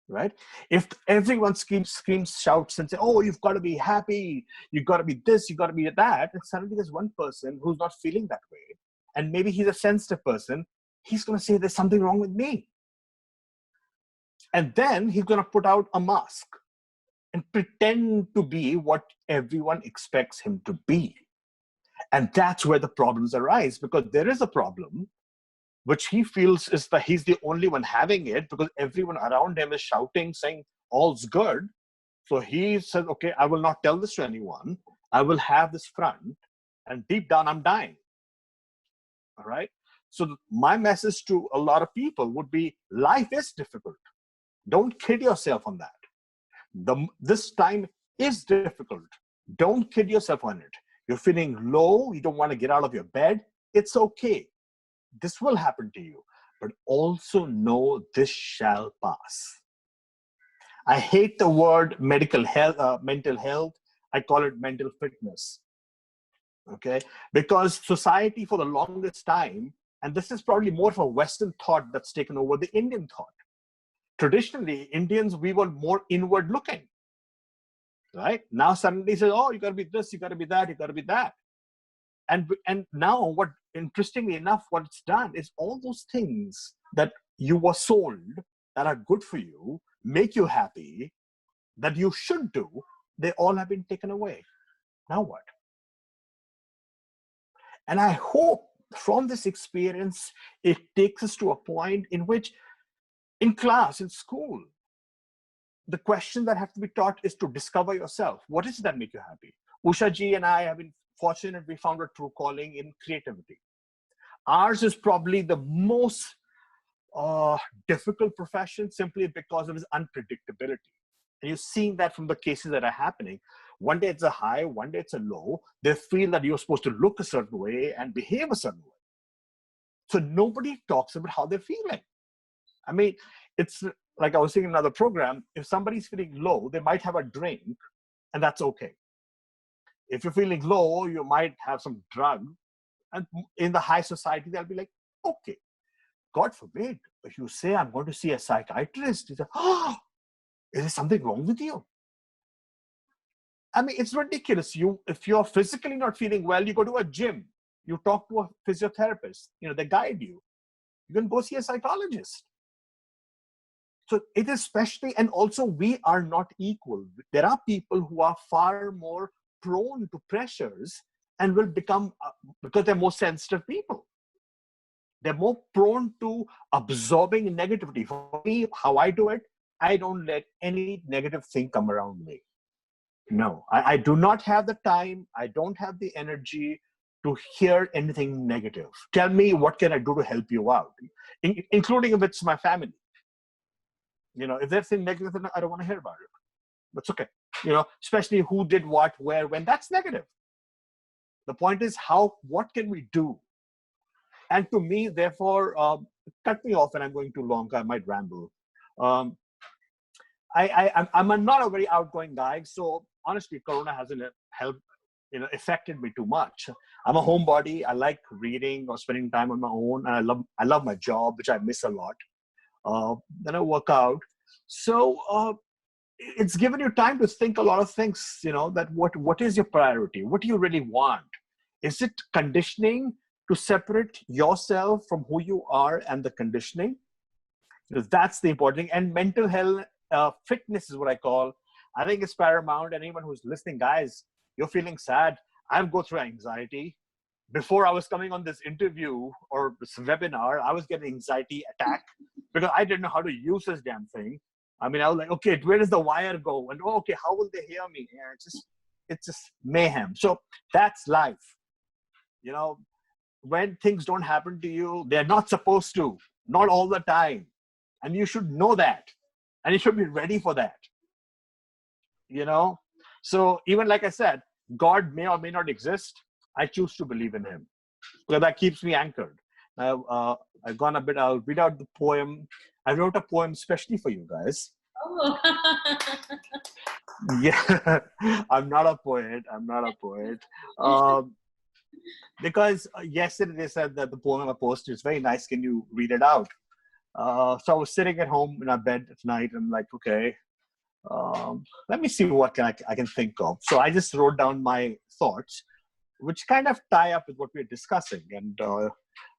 right? If everyone screams, shouts and say, oh, you've got to be happy, you've got to be this, you've got to be that, and suddenly there's one person who's not feeling that way, and maybe he's a sensitive person, he's going to say there's something wrong with me. And then he's going to put out a mask and pretend to be what everyone expects him to be. And that's where the problems arise, because there is a problem which he feels is that he's the only one having it, because everyone around him is shouting, saying all's good. So he says, okay, I will not tell this to anyone. I will have this front, and deep down I'm dying. All right. So my message to a lot of people would be, life is difficult. Don't kid yourself on that. This time is difficult. Don't kid yourself on it. You're feeling low. You don't want to get out of your bed. It's okay. This will happen to you. But also know this shall pass. I hate the word mental health. I call it mental fitness. Okay, because society for the longest time, and this is probably more of a Western thought that's taken over the Indian thought. Traditionally, Indians, we were more inward looking, right? Now suddenly says, oh, you got to be this, you got to be that, you got to be that. And now interestingly enough, what it's done is all those things that you were sold that are good for you, make you happy, that you should do, they all have been taken away. Now what? And I hope from this experience, it takes us to a point in which, in class, in school, the question that has to be taught is to discover yourself. What is it that makes you happy? Usha ji and I have been fortunate. We found a true calling in creativity. Ours is probably the most difficult profession simply because of its unpredictability. And you're seeing that from the cases that are happening. One day it's a high, one day it's a low. They feel that you're supposed to look a certain way and behave a certain way. So nobody talks about how they're feeling. I mean, it's like I was saying in another program, if somebody's feeling low, they might have a drink, and that's okay. If you're feeling low, you might have some drug. And in the high society, they'll be like, okay. God forbid, if you say, I'm going to see a psychiatrist, you say, oh, is there something wrong with you? I mean, it's ridiculous. If you're physically not feeling well, you go to a gym. You talk to a physiotherapist. They guide you. You can go see a psychologist. So it is especially, and also we are not equal. There are people who are far more prone to pressures and will become, because they're more sensitive people. They're more prone to absorbing negativity. For me, how I do it, I don't let any negative thing come around me. No, I do not have the time. I don't have the energy to hear anything negative. Tell me, what can I do to help you out? Including if it's my family. If they're saying negative, I don't want to hear about it. That's okay. Especially who did what, where, when, that's negative. The point is what can we do? And to me, therefore, cut me off and I'm going too long. I might ramble. I'm not a very outgoing guy. So honestly, Corona hasn't helped, affected me too much. I'm a homebody. I like reading or spending time on my own. And I love my job, which I miss a lot. Then I work out. So it's given you time to think a lot of things, that what is your priority? What do you really want? Is it conditioning to separate yourself from who you are and the conditioning? That's the important thing. And mental health, fitness is what I call. I think it's paramount. And anyone who's listening, guys, you're feeling sad. I've gone through anxiety. Before I was coming on this interview or this webinar, I was getting anxiety attack because I didn't know how to use this damn thing. I mean, I was like, okay, where does the wire go? And okay, how will they hear me? Yeah, it's just mayhem. So that's life. When things don't happen to you, they're not supposed to, not all the time. And you should know that. And you should be ready for that. So even like I said, God may or may not exist. I choose to believe in him because that keeps me anchored. I've gone a bit, I'll read out the poem. I wrote a poem especially for you guys. Oh. Yeah, I'm not a poet. Because yesterday they said that the poem I posted is very nice. Can you read it out? So I was sitting at home in our bed at night and like, okay, let me see what I can think of. So I just wrote down my thoughts, which kind of tie up with what we're discussing. And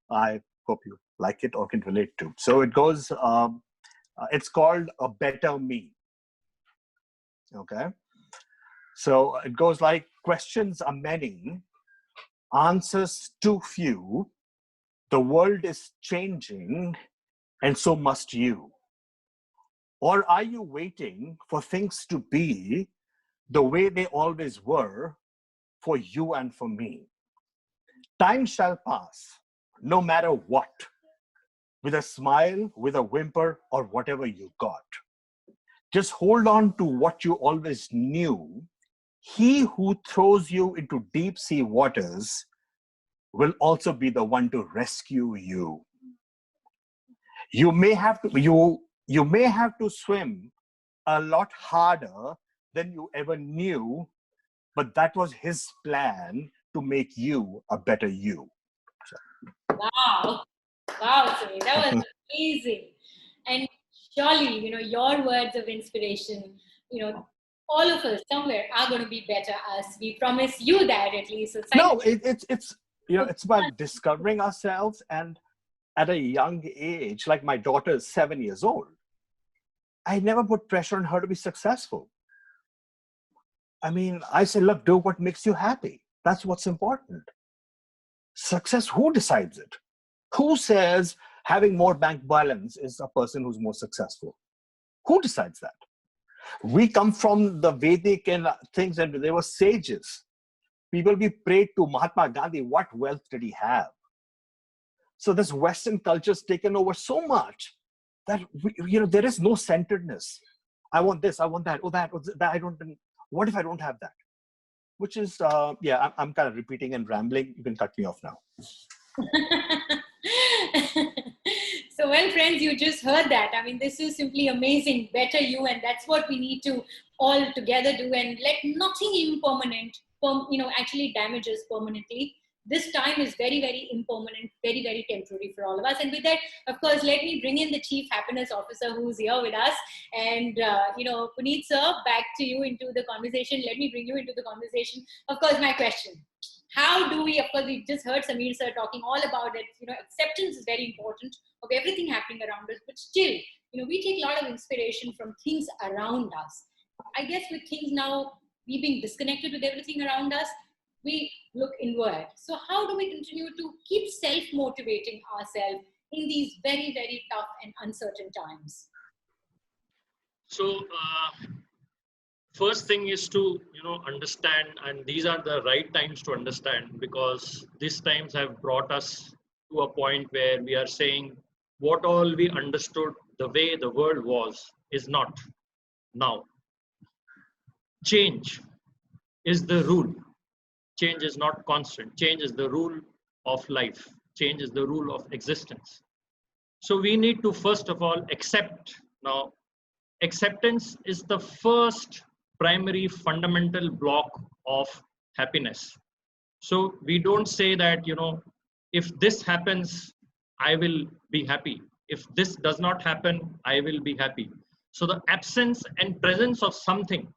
I hope you like it or can relate to. So it goes, it's called A Better Me. Okay. So it goes like, questions are many, answers too few. The world is changing, and so must you. Or are you waiting for things to be the way they always were for you and for me? Time shall pass, no matter what, with a smile, with a whimper, or whatever you got. Just hold on to what you always knew. He who throws you into deep sea waters will also be the one to rescue you. You may have to swim a lot harder than you ever knew, but that was his plan to make you a better you. Wow, Samir, that was amazing. And surely, your words of inspiration, all of us somewhere are going to be better as we promise you that at least. So no, it's about discovering ourselves. And at a young age, like my daughter is 7 years old, I never put pressure on her to be successful. I mean, I say, look, do what makes you happy. That's what's important. Success, who decides it? Who says having more bank balance is a person who's more successful? Who decides that? We come from the Vedic and things, and there were sages. People we prayed to Mahatma Gandhi, what wealth did he have? So this Western culture's taken over so much that there is no centeredness. I want this, I want that, oh that, I don't. What if I don't have that? Which is, I'm kind of repeating and rambling. You can cut me off now. So, well, friends, you just heard that. I mean, this is simply amazing. Better you, and that's what we need to all together do, and let nothing impermanent, actually damage us permanently. This time is very, very impermanent, very, very temporary for all of us. And with that, of course, let me bring in the Chief Happiness Officer who's here with us. And, Puneet, sir, back to you into the conversation. Let me bring you into the conversation. Of course, my question. How do we, of course, we've just heard Samir sir talking all about it. Acceptance is very important of everything happening around us. But still, we take a lot of inspiration from things around us. I guess with things now, we being disconnected with everything around us, we look inward. So how do we continue to keep self-motivating ourselves in these very, very tough and uncertain times? So first thing is to, understand, and these are the right times to understand, because these times have brought us to a point where we are saying what all we understood the way the world was is not now. Change is the rule. Change is not constant. Change is the rule of life. Change is the rule of existence. So we need to first of all accept. Now, acceptance is the first primary fundamental block of happiness. So we don't say that, if this happens, I will be happy. If this does not happen, I will be happy. So the absence and presence of something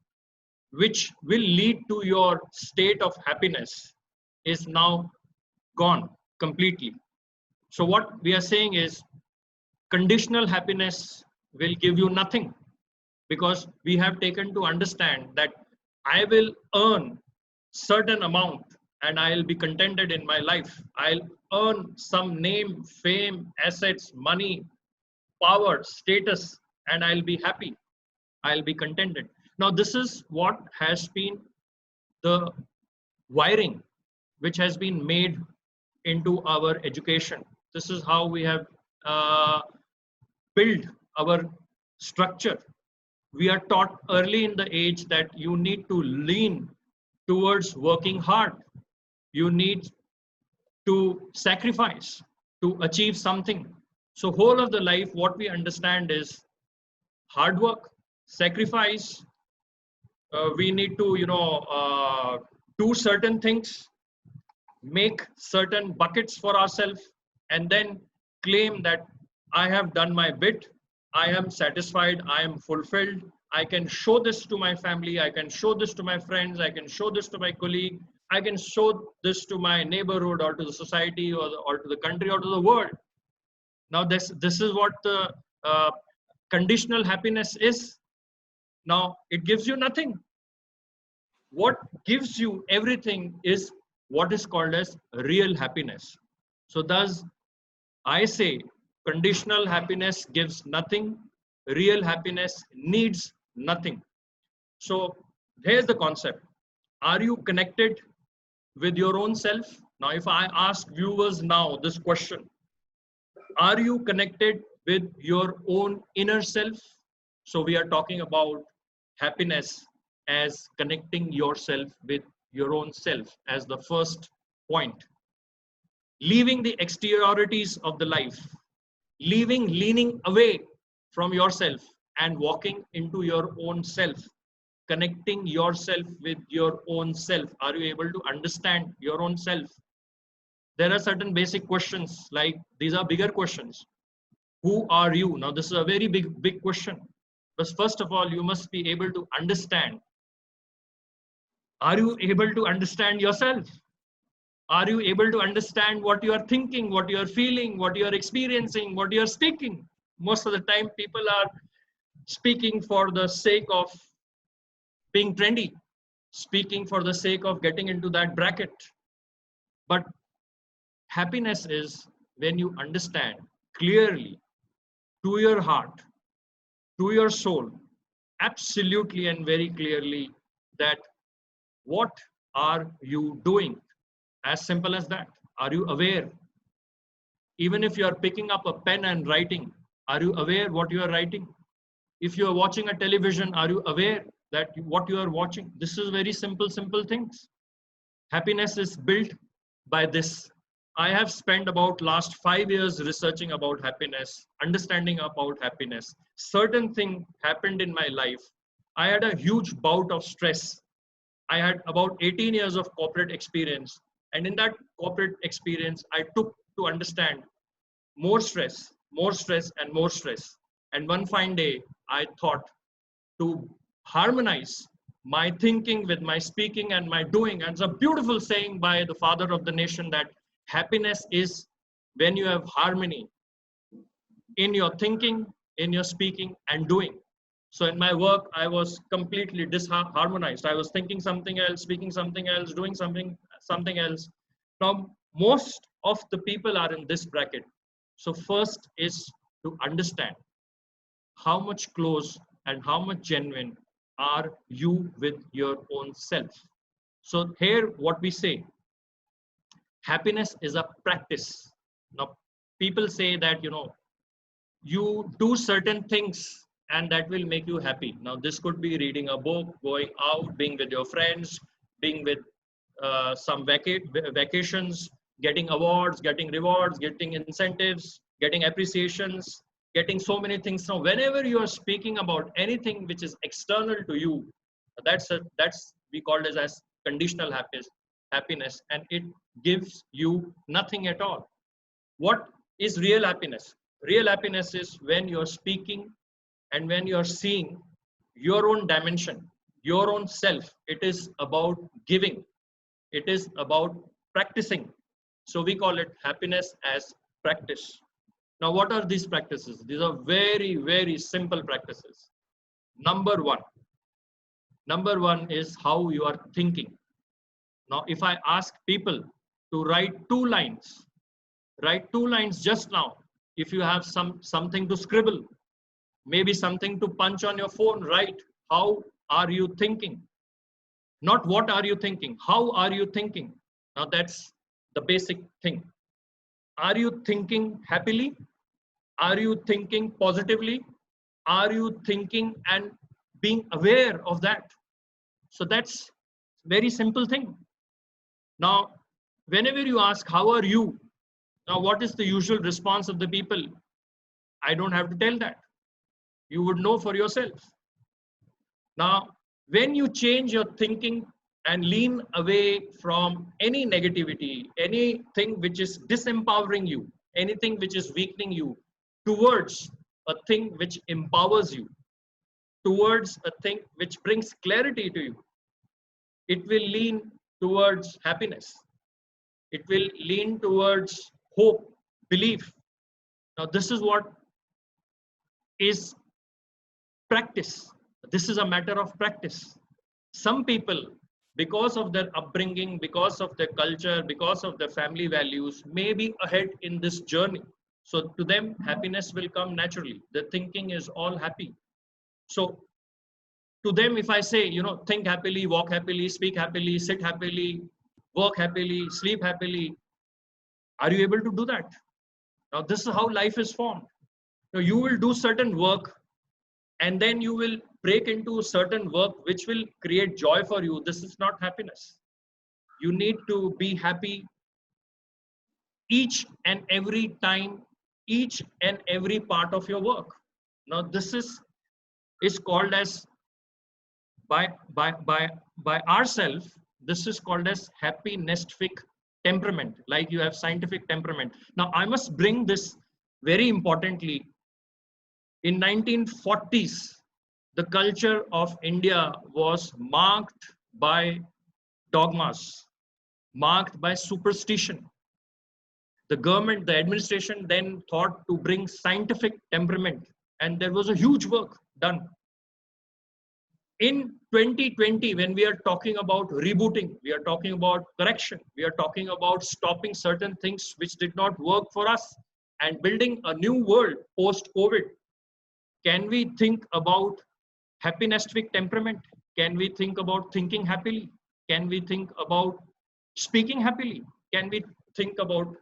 which will lead to your state of happiness is now gone completely. So what we are saying is conditional happiness will give you nothing, because we have taken to understand that I will earn certain amount and I'll be contented in my life. I'll earn some name, fame, assets, money, power, status, and I'll be happy. I'll be contented. Now, this is what has been the wiring which has been made into our education. This is how we have built our structure. We are taught early in the age that you need to lean towards working hard. You need to sacrifice to achieve something. So whole of the life, what we understand is hard work, sacrifice. We need to, do certain things, make certain buckets for ourselves, and then claim that I have done my bit. I am satisfied. I am fulfilled. I can show this to my family. I can show this to my friends. I can show this to my colleague. I can show this to my neighborhood or to the society or to the country or to the world. Now, this is what the conditional happiness is. Now, it gives you nothing. What gives you everything is what is called as real happiness. So thus, I say conditional happiness gives nothing. Real happiness needs nothing. So here's the concept. Are you connected with your own self? Now, if I ask viewers now this question, are you connected with your own inner self? So we are talking about happiness as connecting yourself with your own self as the first point. Leaving the exteriorities of the life, leaning away from yourself and walking into your own self, connecting yourself with your own self. Are you able to understand your own self? There are certain basic questions, like these are bigger questions. Who are you? Now, this is a very big question. But first of all, you must be able to understand. Are you able to understand yourself? Are you able to understand what you are thinking, what you are feeling, what you are experiencing, what you are speaking? Most of the time, people are speaking for the sake of being trendy, speaking for the sake of getting into that bracket. But happiness is when you understand clearly to your heart, to your soul, absolutely and very clearly that what are you doing? As simple as that. Are you aware? Even if you are picking up a pen and writing, are you aware what you are writing? If you are watching a television, are you aware that what you are watching? This is very simple things. Happiness is built by this. I have spent about last 5 years researching about happiness, understanding about happiness. Certain thing happened in my life. I had a huge bout of stress. I had about 18 years of corporate experience. And in that corporate experience, I took to understand more stress, more stress, and more stress. And one fine day, I thought to harmonize my thinking with my speaking and my doing. And it's a beautiful saying by the father of the nation that happiness is when you have harmony in your thinking, in your speaking and doing. So in my work, I was completely disharmonized. I was thinking something else, speaking something else, doing something else. Now, most of the people are in this bracket. So first is to understand how much close and how much genuine are you with your own self. So here what we say, happiness is a practice. Now, people say that, you do certain things and that will make you happy. Now, this could be reading a book, going out, being with your friends, being with some vacations, getting awards, getting rewards, getting incentives, getting appreciations, getting so many things. So whenever you are speaking about anything which is external to you, that's we call it as conditional happiness, and it gives you nothing at all. What is real happiness? Real happiness is when you're speaking and when you're seeing your own dimension, your own self. It is about giving. It is about practicing. So we call it happiness as practice. Now, what are these practices? These are very, very simple practices. Number one is how you are thinking. Now, if I ask people to write 2 lines, just now. If you have something to scribble, maybe something to punch on your phone, write. How are you thinking? Not what are you thinking, how are you thinking? Now that's the basic thing. Are you thinking happily? Are you thinking positively? Are you thinking and being aware of that? So that's very simple thing. Now, whenever you ask, how are you? Now, what is the usual response of the people? I don't have to tell that. You would know for yourself. Now, when you change your thinking and lean away from any negativity, anything which is disempowering you, anything which is weakening you, towards a thing which empowers you, towards a thing which brings clarity to you, it will lean towards happiness. It will lean towards hope, belief. Now, this is what is practice. This is a matter of practice. Some people, because of their upbringing, because of their culture, because of their family values, may be ahead in this journey. So to them, happiness will come naturally. The thinking is all happy. So to them, if I say, think happily, walk happily, speak happily, sit happily, work happily, sleep happily, are you able to do that? Now, this is how life is formed. Now, you will do certain work and then you will break into certain work which will create joy for you. This is not happiness. You need to be happy each and every time, each and every part of your work. Now, this is called as by ourselves. This is called as happinessific temperament, like you have scientific temperament. Now, I must bring this very importantly. In 1940s, the culture of India was marked by dogmas, marked by superstition. The government, the administration then thought to bring scientific temperament, and there was a huge work done. In 2020, when we are talking about rebooting, we are talking about correction, we are talking about stopping certain things which did not work for us and building a new world post-COVID. Can we think about happinessific temperament? Can we think about thinking happily? Can we think about speaking happily? Can we think about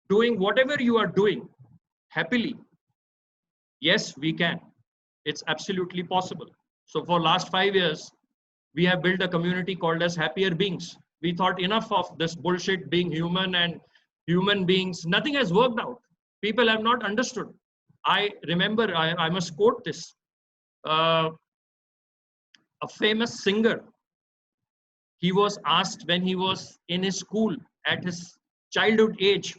doing whatever you are doing happily? Yes, we can. It's absolutely possible. So for last 5 years, we have built a community called as HappierBeings. We thought enough of this bullshit being human and human beings. Nothing has worked out. People have not understood. I remember, I must quote this. A famous singer, he was asked when he was in his school at his childhood age,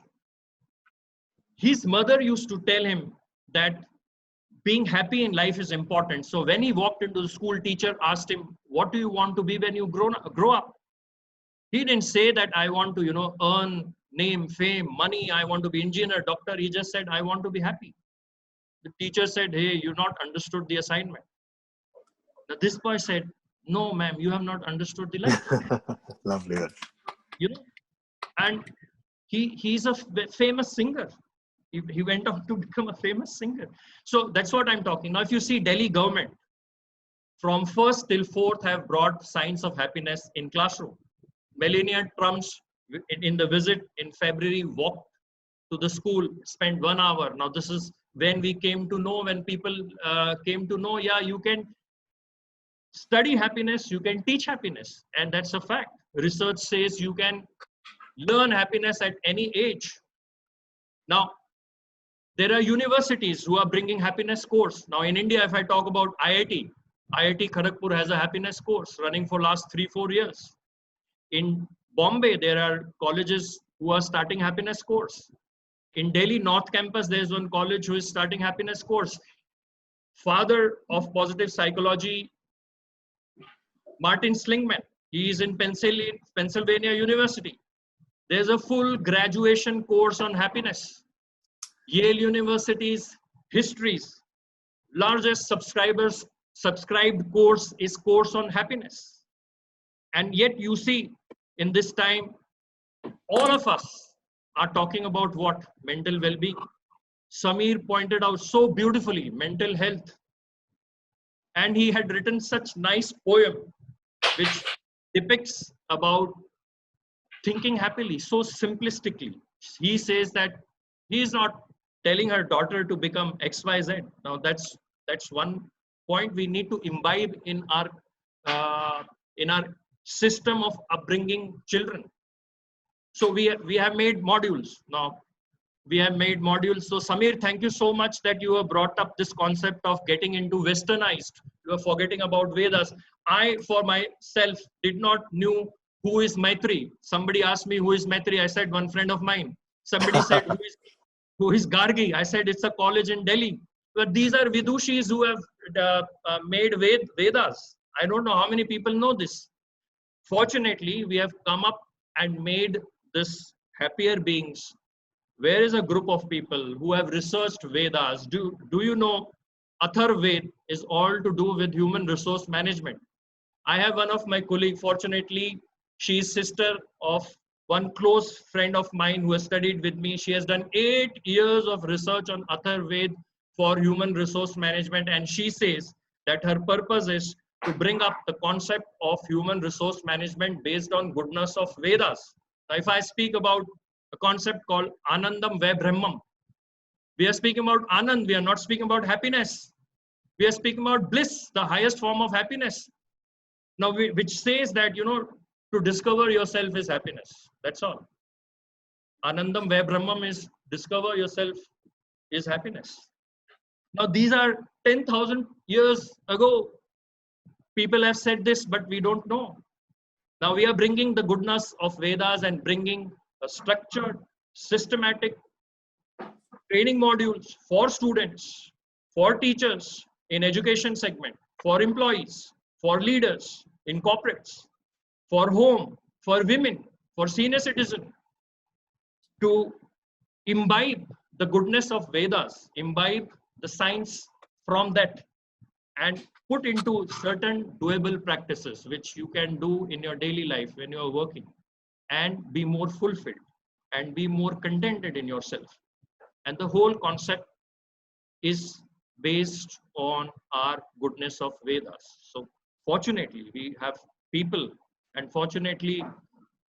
his mother used to tell him that being happy in life is important. So when he walked into the school, teacher asked him, what do you want to be when you grow up? He didn't say that I want to, earn name, fame, money. I want to be engineer, doctor. He just said, I want to be happy. The teacher said, hey, you not understood the assignment. Now this boy said, no, ma'am, you have not understood the life. Lovely. And he's a famous singer. He went on to become a famous singer. So that's what I'm talking. Now, if you see Delhi government, from 1st till 4th have brought signs of happiness in classroom. Melania Trumps in the visit in February walked to the school, spent 1 hour. Now this is when we came to know, when people came to know, yeah, you can study happiness, you can teach happiness. And that's a fact. Research says you can learn happiness at any age. Now, there are universities who are bringing happiness course. Now in India, if I talk about IIT Kharagpur has a happiness course running for last 3-4 years. In Bombay, there are colleges who are starting happiness course. In Delhi North Campus, there's one college who is starting happiness course. Father of positive psychology, Martin Seligman, he is in Pennsylvania University. There's a full graduation course on happiness. Yale University's histories, largest subscribed course is course on happiness. And yet you see in this time, all of us are talking about what? Mental well-being. Samir pointed out so beautifully, mental health. And he had written such nice poem which depicts about thinking happily so simplistically. He says that he is not telling her daughter to become XYZ. Now that's one point we need to imbibe in our system of upbringing children. So we have made modules. Now we have made modules. So Samir, thank you so much that you have brought up this concept of getting into westernized. You are forgetting about Vedas. I, for myself, did not knew who is Maitri. Somebody asked me who is Maitri. I said one friend of mine. Somebody said who is Gargi. I said it's a college in Delhi. But these are Vidushis who have made Vedas. I don't know how many people know this. Fortunately, we have come up and made this HappierBeings. Where is a group of people who have researched Vedas? Do you know Atharved is all to do with human resource management? I have one of my colleagues, fortunately, she is sister of one close friend of mine who has studied with me. She has done 8 years of research on Atharved for human resource management. And she says that her purpose is to bring up the concept of human resource management based on goodness of Vedas. Now, if I speak about a concept called Anandam Ve Brahmam, we are speaking about Anand, we are not speaking about happiness. We are speaking about bliss, the highest form of happiness. Now, which says that, to discover yourself is happiness. That's all. Anandam Ve Brahmam is discover yourself is happiness. Now, these are 10,000 years ago. People have said this, but we don't know. Now we are bringing the goodness of Vedas and bringing a structured, systematic training modules for students, for teachers in education segment, for employees, for leaders in corporates, for home, for women, for senior citizen, to imbibe the goodness of Vedas, imbibe the science from that, and put into certain doable practices which you can do in your daily life when you are working, and be more fulfilled and be more contented in yourself. And the whole concept is based on our goodness of Vedas. So fortunately, we have people And fortunately,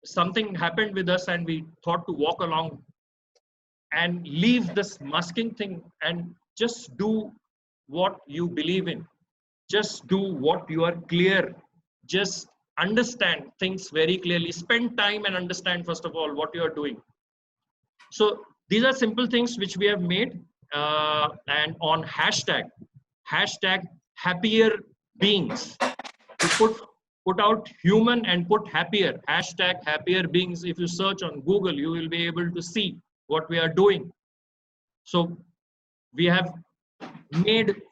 something happened with us and we thought to walk along and leave this masking thing and just do what you believe in. Just do what you are clear. Just understand things very clearly. Spend time and understand, first of all, what you are doing. So these are simple things which we have made, and on hashtag HappierBeings, to put out human and put happier, hashtag HappierBeings. If you search on Google, you will be able to see what we are doing. So we have made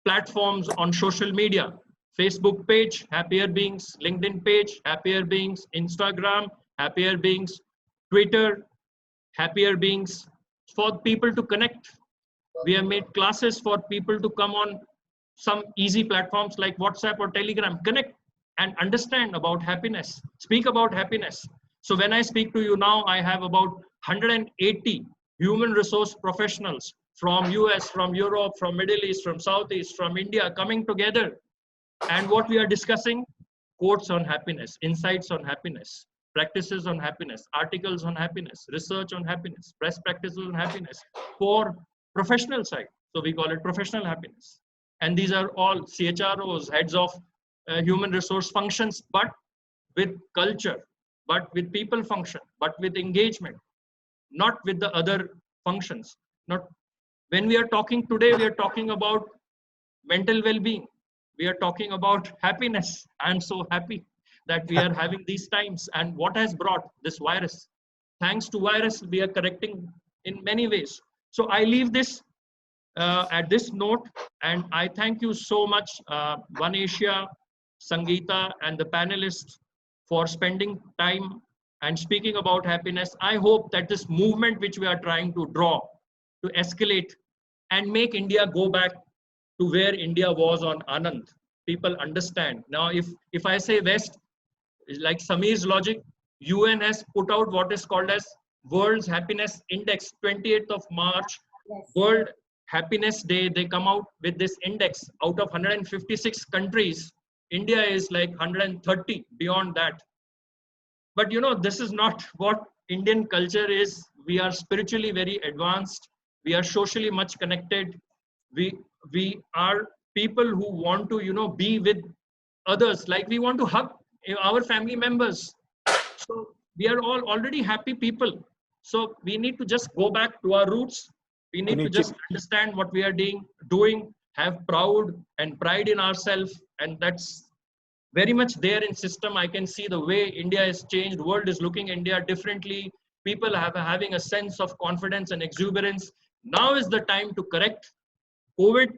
platforms on social media: Facebook page, HappierBeings; LinkedIn page, HappierBeings; Instagram, HappierBeings; Twitter, HappierBeings, for people to connect. We have made classes for people to come on some easy platforms like WhatsApp or Telegram, connect and understand about happiness, speak about happiness. So when I speak to you now, I have about 180 human resource professionals from US, from Europe, from Middle East, from Southeast, from India coming together. And what we are discussing: quotes on happiness, insights on happiness, practices on happiness, articles on happiness, research on happiness, best practices on happiness for professional side. So we call it professional happiness. And these are all CHROs, heads of human resource functions, but with culture, but with people function, but with engagement, not with the other functions. Not when we are talking today, we are talking about mental well-being. We are talking about happiness. I'm so happy that we are having these times, and what has brought this virus. Thanks to virus, we are correcting in many ways. So I leave this at this note, and I thank you so much, One Asia, Sangita, and the panelists for spending time and speaking about happiness. I hope that this movement which we are trying to draw, to escalate and make India go back to where India was on Anand, people understand. Now, if I say West, like Samir's logic, UN has put out what is called as World's Happiness Index, 28th of March, Yes. World Happiness Day. They come out with this index. Out of 156 countries, India is like 130 beyond that. But you know, this is not what Indian culture is. We are spiritually very advanced. We are socially much connected. We are people who want to, you know, be with others. Like we want to hug our family members. So we are all already happy people. So we need to just go back to our roots. We need to just understand what we are doing, have proud and pride in ourselves. And that's very much there in system. I can see the way India has changed. World is looking India differently. People having a sense of confidence and exuberance. Now is the time to correct. COVID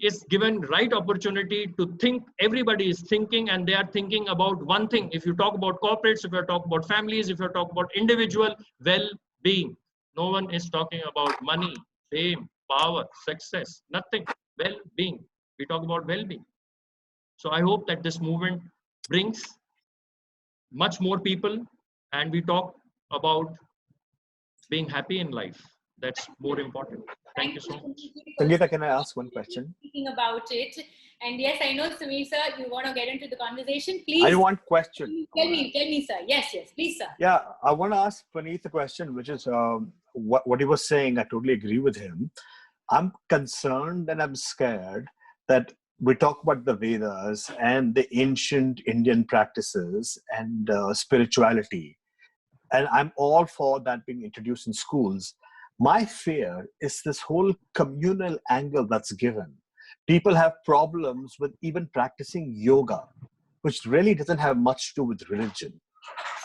is given right opportunity to think. Everybody is thinking, and they are thinking about one thing. If you talk about corporates, if you talk about families, if you talk about individual well-being, no one is talking about money, fame, power, success, nothing. Well-being. We talk about well-being. So I hope that this movement brings much more people, and we talk about being happy in life. That's more important. Thank you so much. Sangita, can I ask one question? Speaking about it, and yes, I know, Samir sir, you want to get into the conversation. Please. I want question. Tell me, sir. Yes, please, sir. Yeah, I want to ask Puneet a question, which is what he was saying. I totally agree with him. I'm concerned and I'm scared that we talk about the Vedas and the ancient Indian practices and spirituality, and I'm all for that being introduced in schools. My fear is this whole communal angle that's given. People have problems with even practicing yoga, which really doesn't have much to do with religion.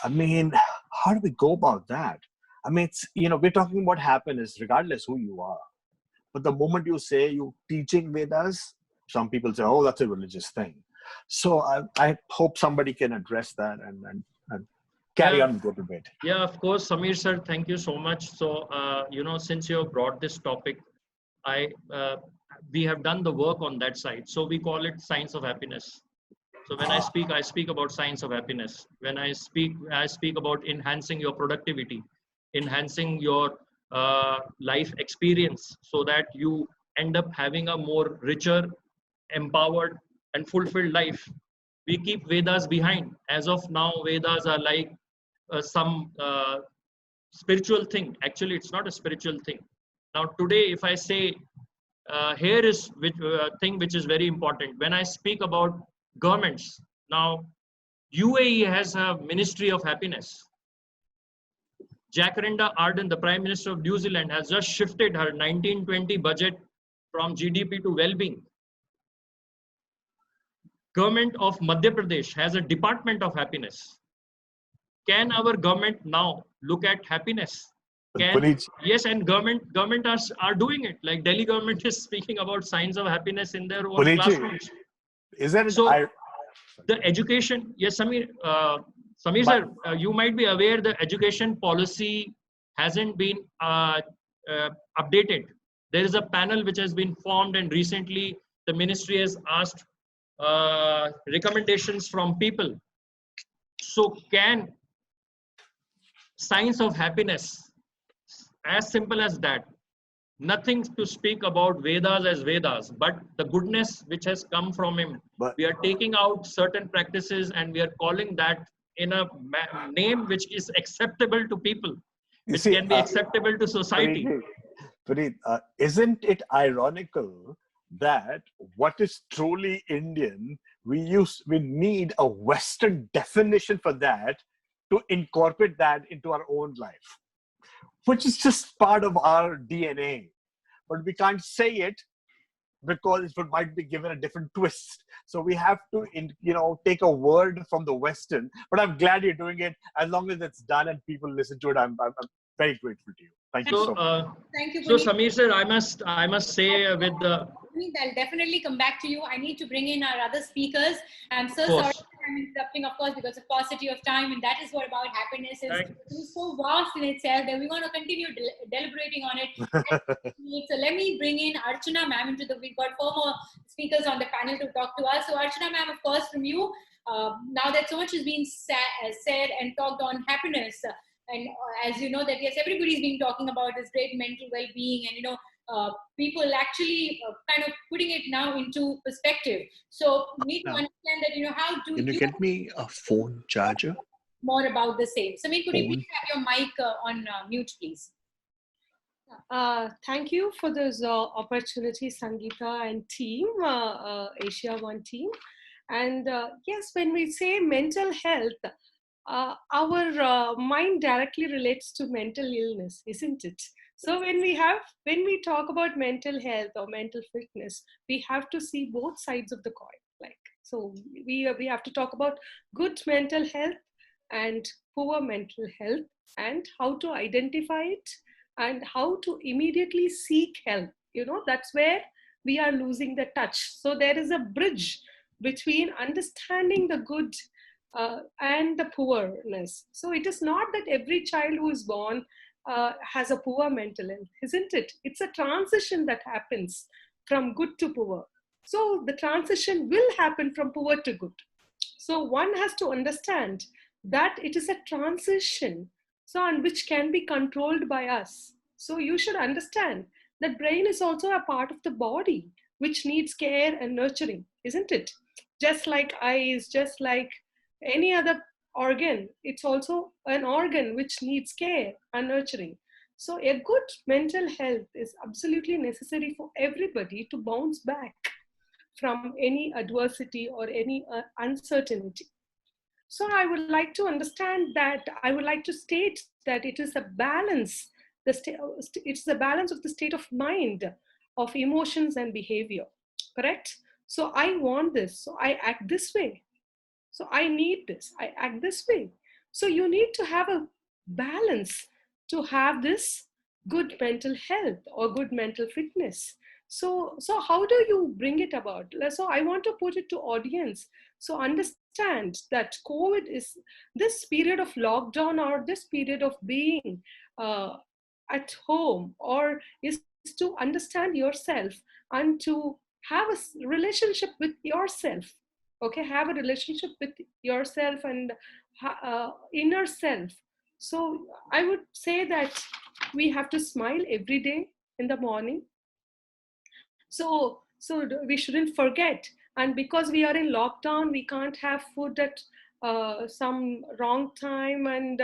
I mean, how do we go about that? I mean, it's, you know, we're talking about happiness regardless who you are. But the moment you say you're teaching Vedas, some people say, oh, that's a religious thing. So I hope somebody can address that and carry on a little bit. Yeah, of course, Samir sir, thank you so much. So, you know, since you have brought this topic, we have done the work on that side. So we call it science of happiness. So when I speak about science of happiness. When I speak about enhancing your productivity, enhancing your life experience, so that you end up having a more richer, empowered, and fulfilled life. we keep Vedas behind. As of now, Vedas are like some spiritual thing. Actually, it's not a spiritual thing. Now, today, if I say, here is thing which is very important. When I speak about governments, now UAE has a Ministry of Happiness. Jacinda Ardern, the Prime Minister of New Zealand, has just shifted her 1920 budget from GDP to well-being. Government of Madhya Pradesh has a Department of Happiness. Can our government now look at happiness? Yes, and government are doing it. Like Delhi government is speaking about signs of happiness in their own classrooms. Isn't it? So the education, yes, Samir, Samir sir, you might be aware the education policy hasn't been updated. There is a panel which has been formed, and recently the ministry has asked recommendations from people. So can signs of happiness, as simple as that, nothing to speak about Vedas as Vedas, but the goodness which has come from him. We are taking out certain practices and we are calling that in a name which is acceptable to people, which can be acceptable to society. Puneet, isn't it ironical that what is truly Indian, we need a Western definition for that to incorporate that into our own life, which is just part of our DNA. But we can't say it because it might be given a different twist. So we have to, take a word from the Western. But I'm glad you're doing it. As long as it's done and people listen to it, I'm very grateful to you. Thank you so much. Thank you, So Puneet. Samir sir, I must say with the... I'll definitely come back to you. I need to bring in our other speakers. I'm so sorry I'm interrupting, of course, because of paucity of time, and that is what about happiness is. It's so vast in itself that we want to continue deliberating on it. So let me bring in Archana ma'am into the... We've got 4 more speakers on the panel to talk to us. So Archana ma'am, of course, from you, now that so much has been said and talked on happiness, and as you know that, yes, everybody's been talking about this great mental well-being, and, people actually kind of putting it now into perspective. So we need to understand that, how do Can you get me a phone charger? More about the same. Samir, could you please have your mic on mute, please? Thank you for this opportunity, Sangita and team, AsiaOne team. And yes, when we say mental health, our mind directly relates to mental illness, isn't it? So when we talk about mental health or mental fitness, we have to see both sides of the coin. So we have to talk about good mental health and poor mental health, and how to identify it and how to immediately seek help. That's where we are losing the touch. So there is a bridge between understanding the good and the poorness. So it is not that every child who is born has a poor mental health, isn't it? It's a transition that happens from good to poor. So the transition will happen from poor to good. So one has to understand that it is a transition, and which can be controlled by us. So you should understand that brain is also a part of the body which needs care and nurturing, isn't it? Just like eyes, just like any other organ, it's also an organ which needs care and nurturing. So a good mental health is absolutely necessary for everybody to bounce back from any adversity or any uncertainty. So I would like to understand that, I would like to state that it is a balance, it's the balance of the state of mind, of emotions and behavior, correct? So I want this, so I act this way. So I need this, I act this way. So you need to have a balance to have this good mental health or good mental fitness. So how do you bring it about? So I want to put it to audience. So understand that COVID is this period of lockdown, or this period of being at home, or is to understand yourself and to have a relationship with yourself. Okay, have a relationship with yourself and inner self. So I would say that we have to smile every day in the morning. So we shouldn't forget And because we are in lockdown, we can't have food at some wrong time and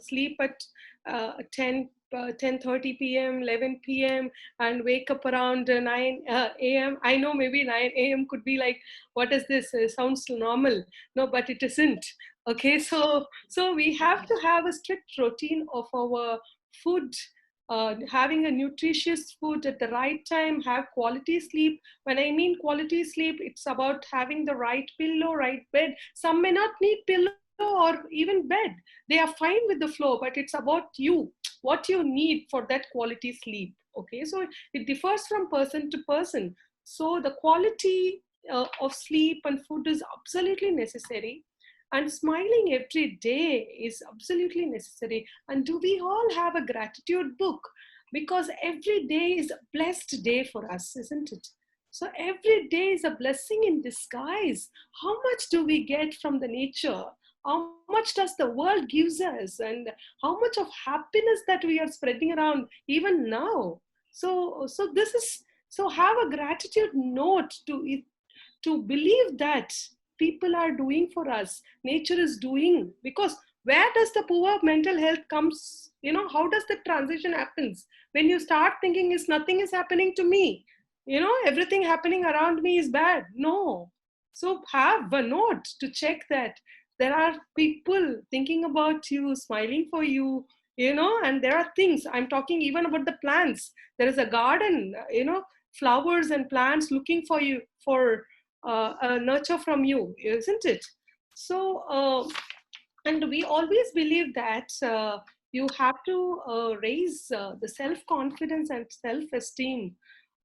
sleep at 10:30 p.m., 11 p.m. and wake up around 9 a.m. I know maybe 9 a.m. could be like, what is this? Sounds normal. No, but it isn't. Okay, so we have to have a strict routine of our food, having a nutritious food at the right time, have quality sleep. When I mean quality sleep, it's about having the right pillow, right bed. Some may not need pillow or even bed. They are fine with the floor, but it's about you, what you need for that quality sleep. Okay, so it differs from person to person. So the quality of sleep and food is absolutely necessary. And smiling every day is absolutely necessary. And do we all have a gratitude book? Because every day is a blessed day for us, isn't it? So every day is a blessing in disguise. How much do we get from the nature? How much does the world gives us? And how much of happiness that we are spreading around even now? So this is, so have a gratitude note to believe that people are doing for us, nature is doing. Because where does the poor mental health comes, how does the transition happens? When you start thinking is nothing is happening to me, everything happening around me is bad. No. So have a note to check that there are people thinking about you, smiling for you, and there are things. I'm talking even about the plants. There is a garden, flowers and plants looking for you, for nurture from you, isn't it? So, and we always believe that you have to raise the self-confidence and self-esteem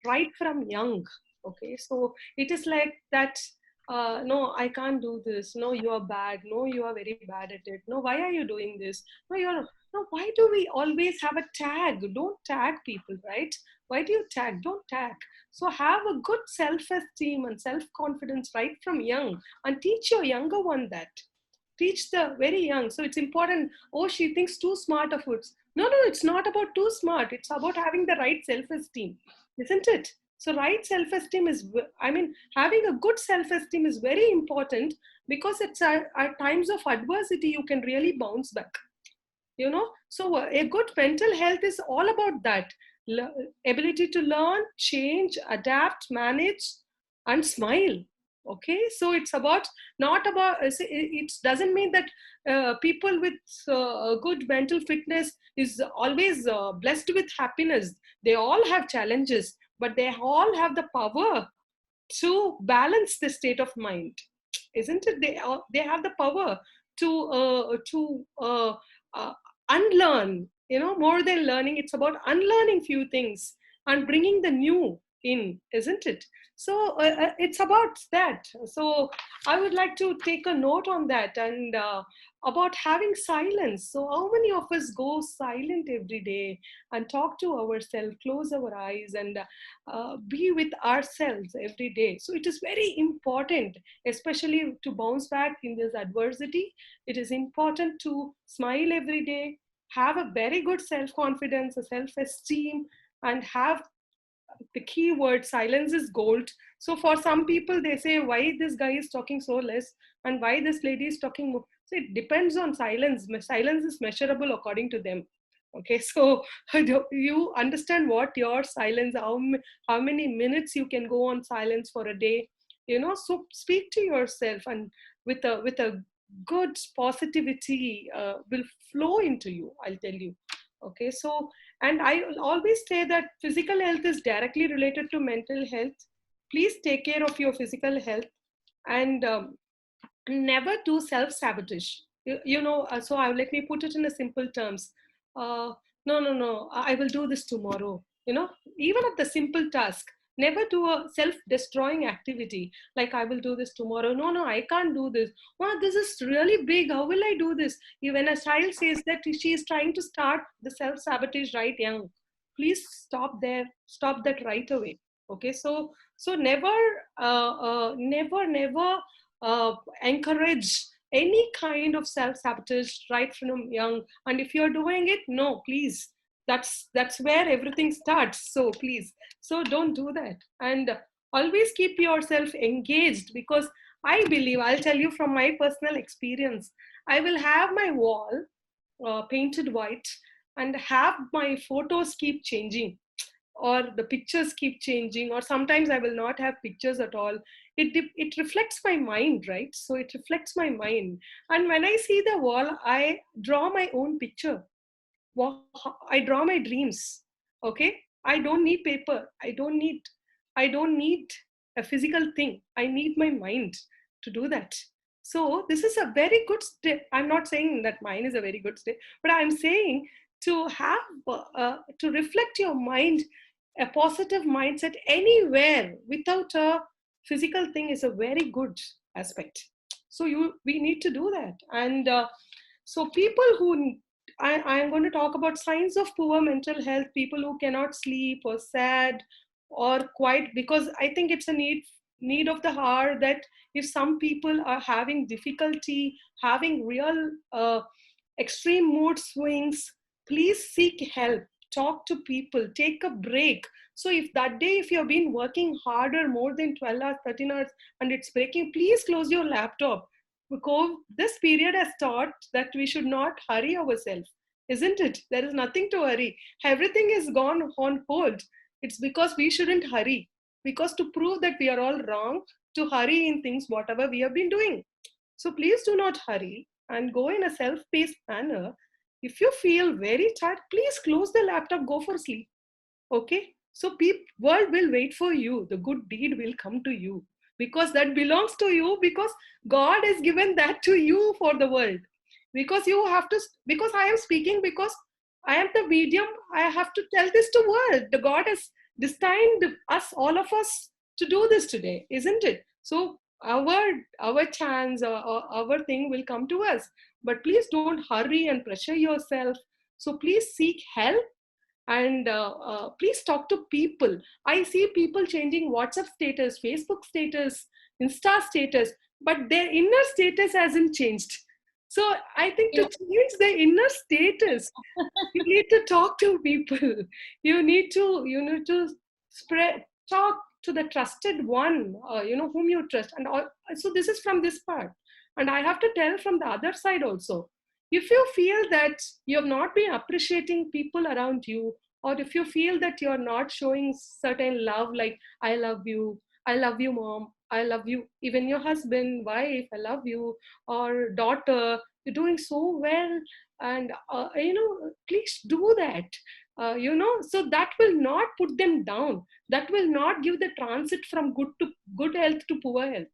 right from young. Okay, so it is like that. No, I can't do this. No, you are bad. No, you are very bad at it. No, why are you doing this? No, you're no. Why do we always have a tag? Don't tag people, right? Why do you tag? Don't tag. So have a good self-esteem and self-confidence right from young, and teach your younger one that. Teach the very young. So it's important. Oh, she thinks too smart of it. No, it's not about too smart. It's about having the right self-esteem, isn't it? So right self-esteem is, having a good self-esteem is very important, because it's at times of adversity, you can really bounce back. So a good mental health is all about that. Ability to learn, change, adapt, manage, and smile. Okay, so it's about, not about, it doesn't mean that people with good mental fitness is always blessed with happiness. They all have challenges, but they all have the power to balance the state of mind, isn't it? They have the power to unlearn, more than learning. It's about unlearning few things and bringing the new in, isn't it? So it's about that. So I would like to take a note on that, and about having silence. So how many of us go silent every day and talk to ourselves, close our eyes, and be with ourselves every day? So it is very important, especially to bounce back in this adversity. It is important to smile every day, have a very good self-confidence, a self-esteem, and have the key word, silence is gold. So for some people, they say, why this guy is talking so less, and why this lady is talking more? So it depends on silence. Silence is measurable according to them. Okay, so you understand what your silence, how many minutes you can go on silence for a day, so speak to yourself, and with a good positivity will flow into you, I'll tell you. Okay, so, and I always say that physical health is directly related to mental health. Please take care of your physical health, and never do self-sabotage. So let me put it in a simple terms. No, I will do this tomorrow. Even at the simple task, never do a self-destroying activity. Like, I will do this tomorrow. No, I can't do this. Wow, this is really big. How will I do this? When a child says that she is trying to start the self-sabotage right young, please stop there. Stop that right away. Okay, so never encourage any kind of self-sabotage right from young. And if you're doing it, no, please. That's where everything starts. So please, so don't do that. And Always keep yourself engaged, because I believe, I'll tell you from my personal experience, I will have my wall painted white and have my photos keep changing, or the pictures keep changing, or sometimes I will not have pictures at all. It reflects my mind, right? So it reflects my mind. And when I see the wall, I draw my own picture. I draw my dreams. Okay, I don't need paper. I don't need a physical thing. I need my mind to do that. So this is a very good step. I'm not saying that mine is a very good step, but I'm saying to have to reflect your mind, a positive mindset anywhere without a physical thing is a very good aspect. So we need to do that. And so people who I am going to talk about signs of poor mental health, people who cannot sleep or sad or quiet, because I think it's a need of the hour that if some people are having difficulty, having real extreme mood swings, please seek help, talk to people, take a break. So if that day, if you've been working harder more than 12 hours, 13 hours, and it's breaking, please close your laptop, because this period has taught that we should not hurry ourselves, isn't it? There is nothing to hurry. Everything is gone on hold. It's because we shouldn't hurry, because to prove that we are all wrong, to hurry in things, whatever we have been doing. So please do not hurry and go in a self-paced manner. If you feel very tired, please close the laptop, go for sleep. Okay? So world will wait for you. The good deed will come to you, because that belongs to you, because God has given that to you for the world. Because you have to, because I am speaking, because I am the medium, I have to tell this to world. The God has destined us, all of us, to do this today, isn't it? So our chance or our thing will come to us. But please don't hurry and pressure yourself. So please seek help. And please talk to people. I see people changing WhatsApp status, Facebook status, Insta status, but their inner status hasn't changed. So I think to change the inner status, you need to talk to people. You need to talk to the trusted one, whom you trust. And so this is from this part. And I have to tell from the other side also. If you feel that you have not been appreciating people around you, or if you feel that you're not showing certain love, like I love you, mom, I love you, even your husband, wife, I love you, or daughter, you're doing so well, and please do that. So that will not put them down. That will not give the transit from good health to poor health.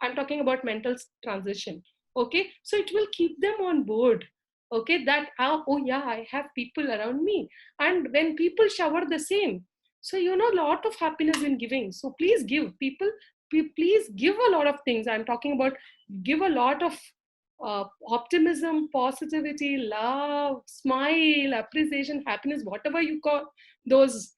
I'm talking about mental transition. Okay, so it will keep them on board. Okay, that oh yeah, I have people around me, and when people shower the same, so a lot of happiness in giving. So please give people, please give a lot of things. I'm talking about give a lot of optimism, positivity, love, smile, appreciation, happiness, whatever you call those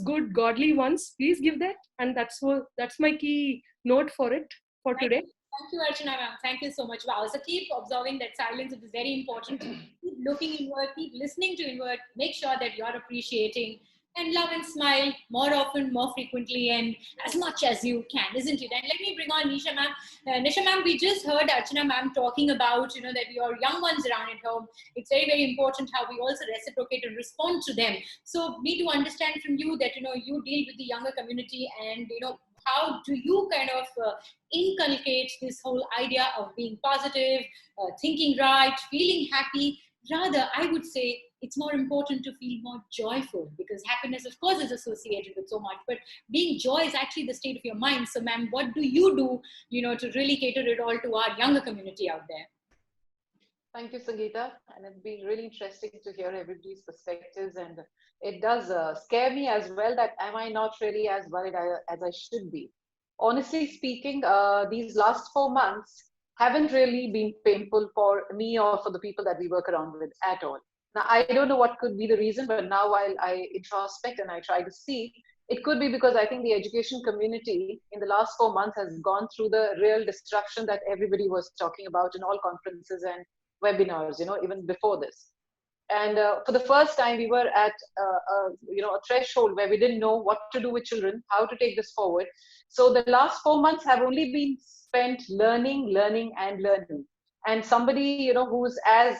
good godly ones. Please give that, and that's my key note for it for today. Thank you, Archana ma'am. Thank you so much. Wow. So keep observing that silence. It is very important. Keep looking inward, keep listening to inward. Make sure that you're appreciating and love and smile more often, more frequently, and as much as you can, isn't it? And let me bring on Nisha ma'am. Nisha ma'am, we just heard Archana ma'am talking about, that your young ones around at home, it's very, very important how we also reciprocate and respond to them. So need to understand from you that, you deal with the younger community, and, how do you kind of inculcate this whole idea of being positive, thinking right, feeling happy? Rather, I would say it's more important to feel more joyful, because happiness, of course, is associated with so much, but being joy is actually the state of your mind. So, ma'am, what do you do, to really cater it all to our younger community out there? Thank you, Sangita. And it's been really interesting to hear everybody's perspectives. And it does scare me as well that am I not really as worried as I should be? Honestly speaking, these last 4 months haven't really been painful for me or for the people that we work around with at all. Now, I don't know what could be the reason, but now while I introspect and I try to see, it could be because I think the education community in the last 4 months has gone through the real disruption that everybody was talking about in all conferences and webinars, even before this. And for the first time, we were at a threshold where we didn't know what to do with children, how to take this forward. So the last 4 months have only been spent learning, learning, and learning. And somebody who's as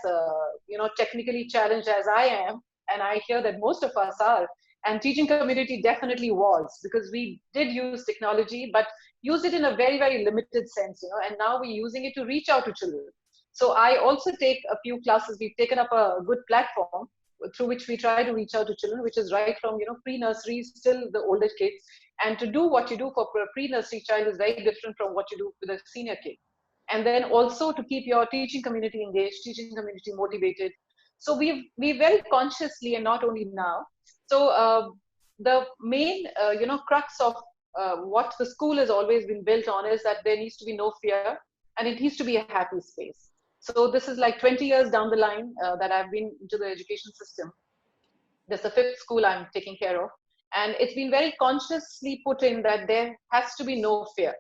technically challenged as I am, and I hear that most of us are, and teaching community definitely was, because we did use technology, but used it in a very, very limited sense, and now we're using it to reach out to children. So I also take a few classes. We've taken up a good platform through which we try to reach out to children, which is right from pre-nurseries till the older kids. And to do what you do for a pre-nursery child is very different from what you do with a senior kid. And then also to keep your teaching community engaged, teaching community motivated. So we very consciously, and not only now. So the main crux of what the school has always been built on is that there needs to be no fear, and it needs to be a happy space. So this is like 20 years down the line that I've been into the education system. This is the 5th school I'm taking care of. And it's been very consciously put in that there has to be no fear.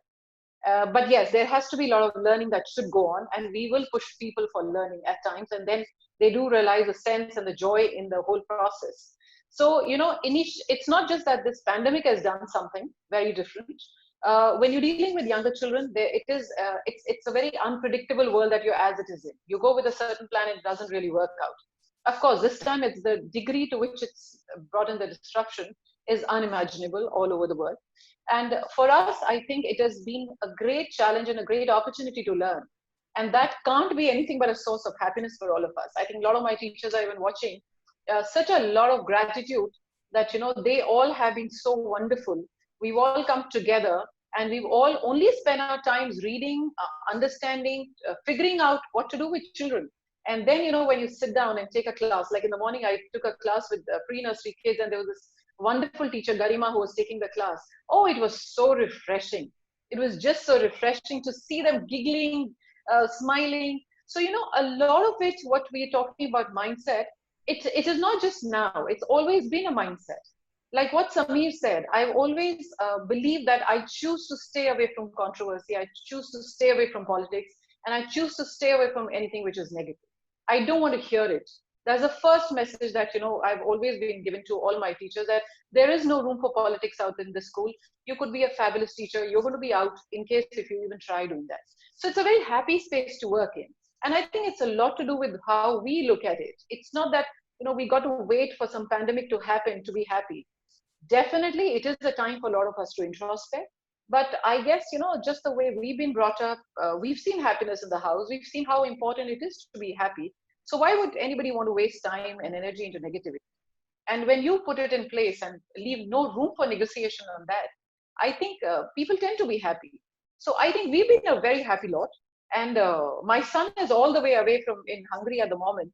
But yes, there has to be a lot of learning that should go on, and we will push people for learning at times, and then they do realize the sense and the joy in the whole process. So, it's not just that this pandemic has done something very different. When you're dealing with younger children, it's a very unpredictable world that you're as it is in. You go with a certain plan, and it doesn't really work out. Of course, this time it's the degree to which it's brought in the disruption is unimaginable all over the world. And for us, I think it has been a great challenge and a great opportunity to learn. And that can't be anything but a source of happiness for all of us. I think a lot of my teachers are even watching. Such a lot of gratitude that, they all have been so wonderful. We've all come together, and we've all only spent our times reading, understanding, figuring out what to do with children. And then, when you sit down and take a class, like in the morning, I took a class with pre-nursery kids, and there was this wonderful teacher, Garima, who was taking the class. Oh, it was so refreshing. It was just so refreshing to see them giggling, smiling. So, a lot of it, what we're talking about mindset, it is not just now. It's always been a mindset. Like what Samir said, I've always believed that I choose to stay away from controversy. I choose to stay away from politics, and I choose to stay away from anything which is negative. I don't want to hear it. There's a first message that, I've always been given to all my teachers, that there is no room for politics out in this school. You could be a fabulous teacher. You're going to be out in case if you even try doing that. So it's a very happy space to work in. And I think it's a lot to do with how we look at it. It's not that, we got to wait for some pandemic to happen to be happy. Definitely, it is a time for a lot of us to introspect. But I guess, just the way we've been brought up, we've seen happiness in the house. We've seen how important it is to be happy. So why would anybody want to waste time and energy into negativity? And when you put it in place and leave no room for negotiation on that, I think people tend to be happy. So I think we've been a very happy lot. And my son is all the way away from in Hungary at the moment.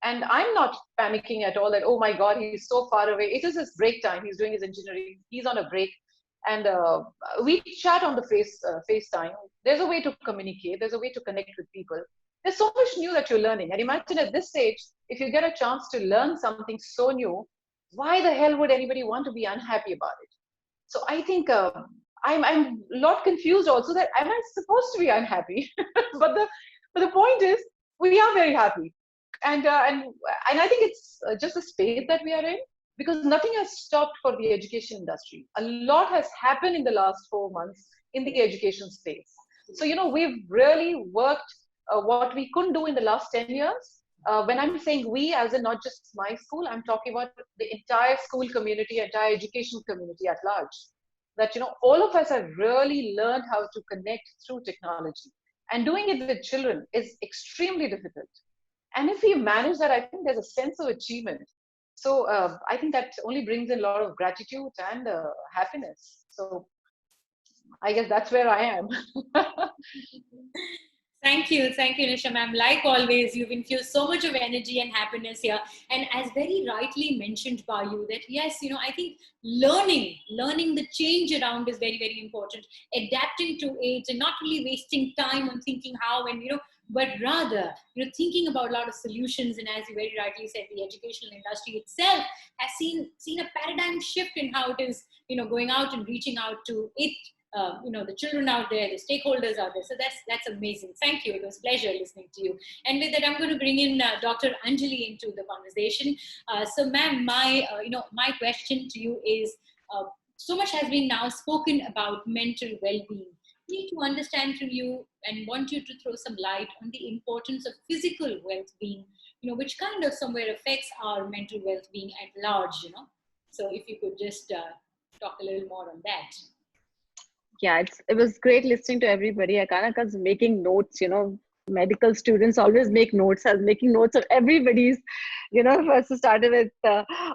And I'm not panicking at all that, oh my God, he's so far away. It is his break time. He's doing his engineering. He's on a break. And we chat on the FaceTime. There's a way to communicate. There's a way to connect with people. There's so much new that you're learning. And imagine at this stage, if you get a chance to learn something so new, why the hell would anybody want to be unhappy about it? So I think I'm a lot confused also that am I supposed to be unhappy? but the point is, we are very happy. And I think it's just the space that we are in, because nothing has stopped for the education industry. A lot has happened in the last 4 months in the education space. So, we've really worked what we couldn't do in the last 10 years. When I'm saying we, as in not just my school, I'm talking about the entire school community, entire education community at large. That, all of us have really learned how to connect through technology. And doing it with children is extremely difficult. And if we manage that, I think there's a sense of achievement. So I think that only brings in a lot of gratitude and happiness. So I guess that's where I am. Thank you, Nisha ma'am. Like always, you've infused so much of energy and happiness here. And as very rightly mentioned by you, that yes, I think learning the change around is very, very important. Adapting to age and not really wasting time on thinking how and, but rather, thinking about a lot of solutions. And as you very rightly said, the educational industry itself has seen a paradigm shift in how it is, going out and reaching out to it. the children out there, the stakeholders out there. So that's amazing. Thank you. It was a pleasure listening to you. And with that, I'm going to bring in Dr. Anjali into the conversation. So, ma'am, my question to you is, so much has been now spoken about mental well-being. We need to understand from you and want you to throw some light on the importance of physical well-being, which kind of somewhere affects our mental well-being at large, So if you could just talk a little more on that. Yeah, it was great listening to everybody. Archana was making notes, medical students always make notes. I was making notes of everybody's, first I started with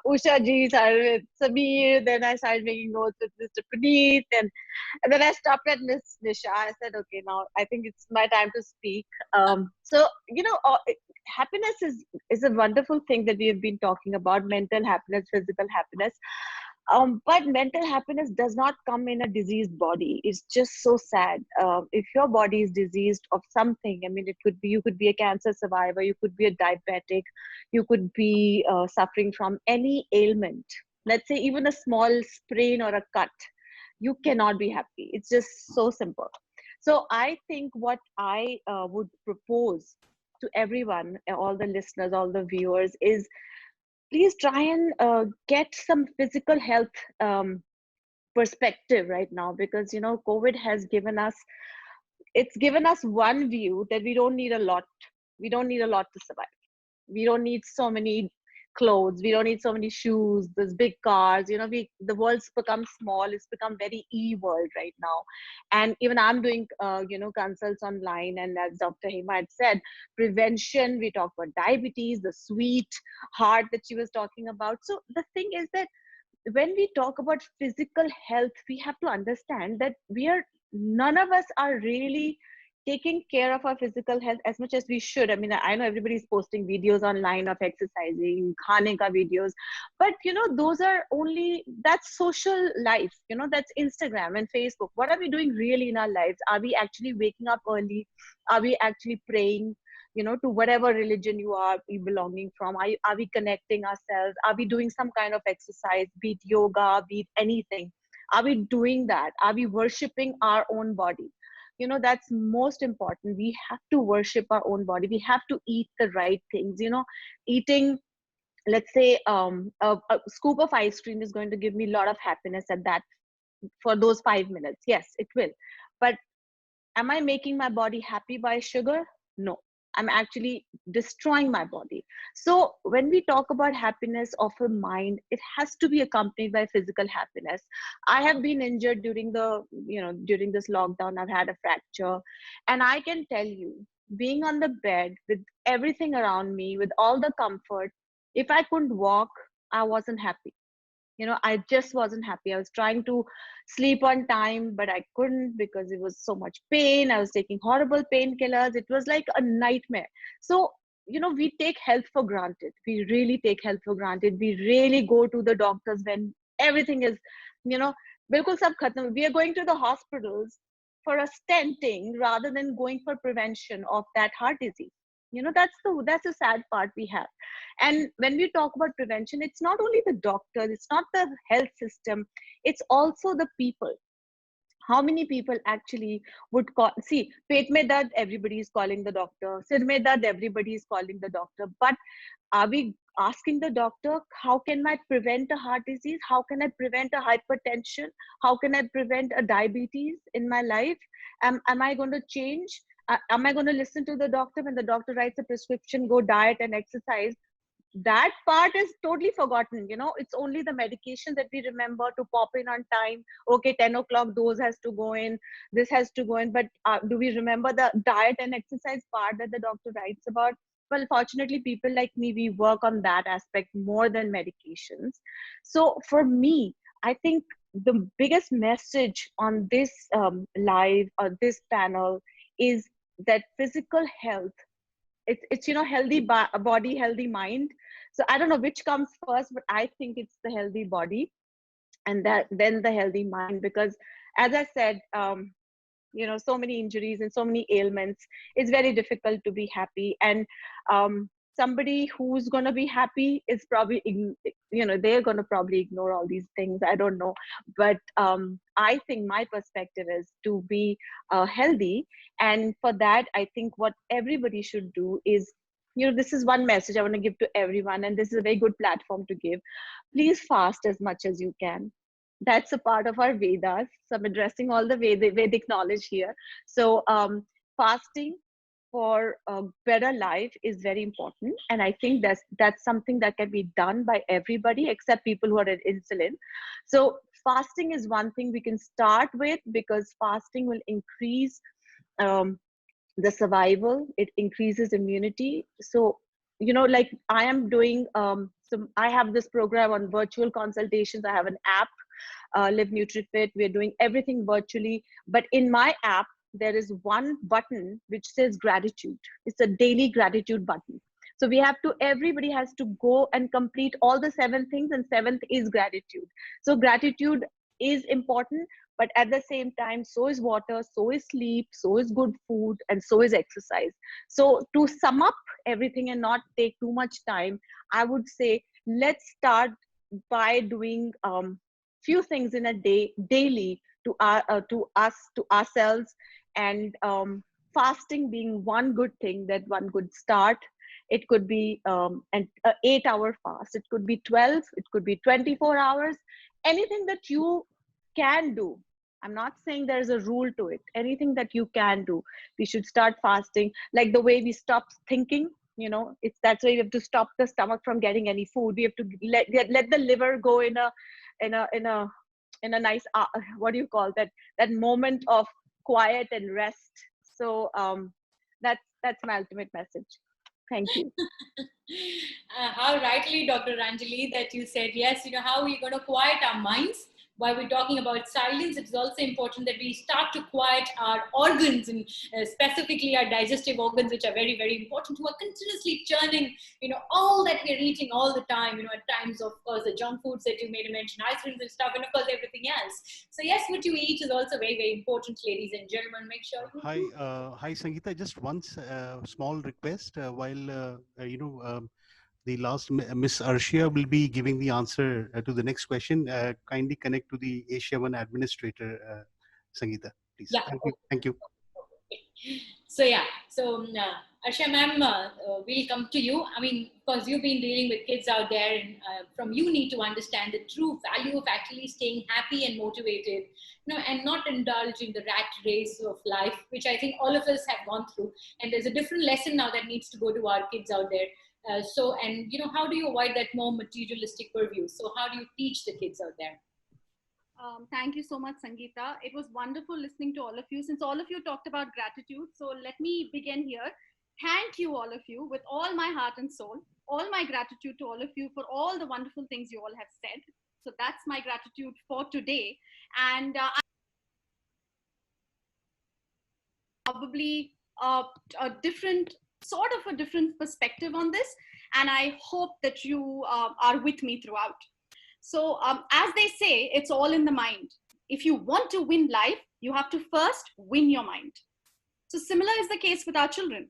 Usha ji, started with Samir, then I started making notes with Mr. Puneet, and then I stopped at Miss Nisha. I said, okay, now I think it's my time to speak. So, happiness is a wonderful thing that we have been talking about, mental happiness, physical happiness. But mental happiness does not come in a diseased body. It's just so sad. If your body is diseased of something, I mean, you could be a cancer survivor, you could be a diabetic, you could be suffering from any ailment. Let's say even a small sprain or a cut, you cannot be happy. It's just so simple. So I think what I would propose to everyone, all the listeners, all the viewers, is please try and get some physical health perspective right now, because COVID has given us one view that we don't need a lot to survive. We don't need so many clothes, we don't need so many shoes, those big cars. The world's become small, it's become very e-world right now. And even I'm doing consults online, and as Dr. Hema had said, prevention, we talk about diabetes, the sweet heart that she was talking about. So the thing is that when we talk about physical health, we have to understand that none of us are really taking care of our physical health as much as we should. I mean, I know everybody's posting videos online of exercising, khane ka videos, but that's social life, that's Instagram and Facebook. What are we doing really in our lives? Are we actually waking up early? Are we actually praying, to whatever religion you are belonging from? Are we connecting ourselves? Are we doing some kind of exercise, be it yoga, be it anything? Are we doing that? Are we worshiping our own body? That's most important. We have to worship our own body. We have to eat the right things. Eating, let's say, a scoop of ice cream is going to give me a lot of happiness for those 5 minutes. Yes, it will. But am I making my body happy by sugar? No. I'm actually destroying my body. So when we talk about happiness of a mind, it has to be accompanied by physical happiness. I have been injured during this lockdown. I've had a fracture, and I can tell you, being on the bed with everything around me, with all the comfort, if I couldn't walk, I wasn't happy. I just wasn't happy. I was trying to sleep on time, but I couldn't because it was so much pain. I was taking horrible painkillers. It was like a nightmare. So, we take health for granted. We really take health for granted. We really go to the doctors when everything is, bilkul sab khatam. We are going to the hospitals for a stenting rather than going for prevention of that heart disease. That's the sad part we have. And when we talk about prevention, it's not only the doctors, it's not the health system, it's also the people. How many people actually would pet mein dard, everybody is calling the doctor, sir mein dard, everybody is calling the doctor. But are we asking the doctor, how can I prevent a heart disease? How can I prevent a hypertension? How can I prevent a diabetes in my life? Am I going to change? Am I going to listen to the doctor when the doctor writes a prescription, go diet and exercise? That part is totally forgotten. It's only the medication that we remember to pop in on time. Okay, 10 o'clock dose has to go in, this has to go in. But do we remember the diet and exercise part that the doctor writes about? Well, fortunately, people like me, we work on that aspect more than medications. So for me, I think the biggest message on this live or this panel is that physical health, it's healthy body, healthy mind. So I don't know which comes first, but I think it's the healthy body and then the healthy mind, because as I said, so many injuries and so many ailments, it's very difficult to be happy. And somebody who's going to be happy is probably, they're going to probably ignore all these things. I don't know. But I think my perspective is to be healthy. And for that, I think what everybody should do is, this is one message I want to give to everyone. And this is a very good platform to give. Please fast as much as you can. That's a part of our Vedas. So I'm addressing all the Vedic knowledge here. So fasting for a better life is very important, and I think that's something that can be done by everybody except people who are at insulin. So fasting is one thing we can start with, because fasting will increase the survival, it increases immunity. So like I am doing I have this program on virtual consultations. I have an app, LiveNutriFit. We're doing everything virtually, but in my app there is one button which says gratitude. It's a daily gratitude button. So everybody has to go and complete all the 7 things, and 7th is gratitude. So gratitude is important, but at the same time, so is water, so is sleep, so is good food, and so is exercise. So to sum up everything and not take too much time, I would say, let's start by doing few things in a day, daily, to ourselves, and fasting being one good thing, that one good start. It could be an 8-hour fast, it could be 12, it could be 24 hours, anything that you can do. I'm not saying there's a rule to it. Anything that you can do, we should start fasting. Like the way we stop thinking, that's why we have to stop the stomach from getting any food. We have to let the liver go in a nice what do you call that moment of quiet and rest. So that's my ultimate message. Thank you. How rightly, Dr. Anjali, that you said, yes, how are we going to quiet our minds? While we're talking about silence, it's also important that we start to quiet our organs, and specifically our digestive organs, which are very, very important, who are continuously churning, all that we're eating all the time, at times, of course, the junk foods that you made a mention, ice creams and stuff, and of course, everything else. So yes, what you eat is also very, very important, ladies and gentlemen. Make sure you Hi, Sangita. Just one small request. The last Miss Arshiya will be giving the answer to the next question. Kindly connect to the AsiaOne administrator, Sangita, please. Yeah. Thank you. So Arshiya ma'am, we'll come to you. I mean, because you've been dealing with kids out there, and from you need to understand the true value of actually staying happy and motivated, and not indulging the rat race of life, which I think all of us have gone through. And there's a different lesson now that needs to go to our kids out there. How do you avoid that more materialistic purview? So how do you teach the kids out there? Thank you so much, Sangita. It was wonderful listening to all of you. Since all of you talked about gratitude, so let me begin here. Thank you, all of you, with all my heart and soul. All my gratitude to all of you for all the wonderful things you all have said. So that's my gratitude for today. And probably a different perspective on this. And I hope that you are with me throughout. So as they say, it's all in the mind. If you want to win life, you have to first win your mind. So similar is the case with our children.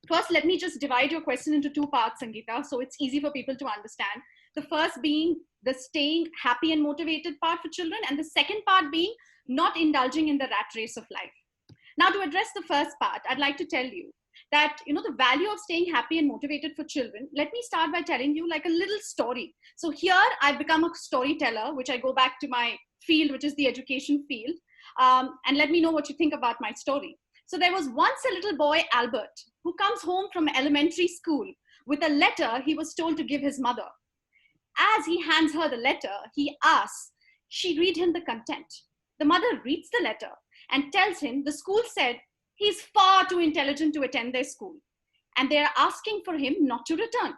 First, let me just divide your question into 2 parts, Sangita, so it's easy for people to understand. The first being the staying happy and motivated part for children, and the second part being not indulging in the rat race of life. Now, to address the first part, I'd like to tell you that, the value of staying happy and motivated for children. Let me start by telling you like a little story. So here I've become a storyteller, which I go back to my field, which is the education field. And let me know what you think about my story. So there was once a little boy, Albert, who comes home from elementary school with a letter he was told to give his mother. As he hands her the letter, he asks, she read him the content. The mother reads the letter and tells him the school said he's far too intelligent to attend their school, and they are asking for him not to return.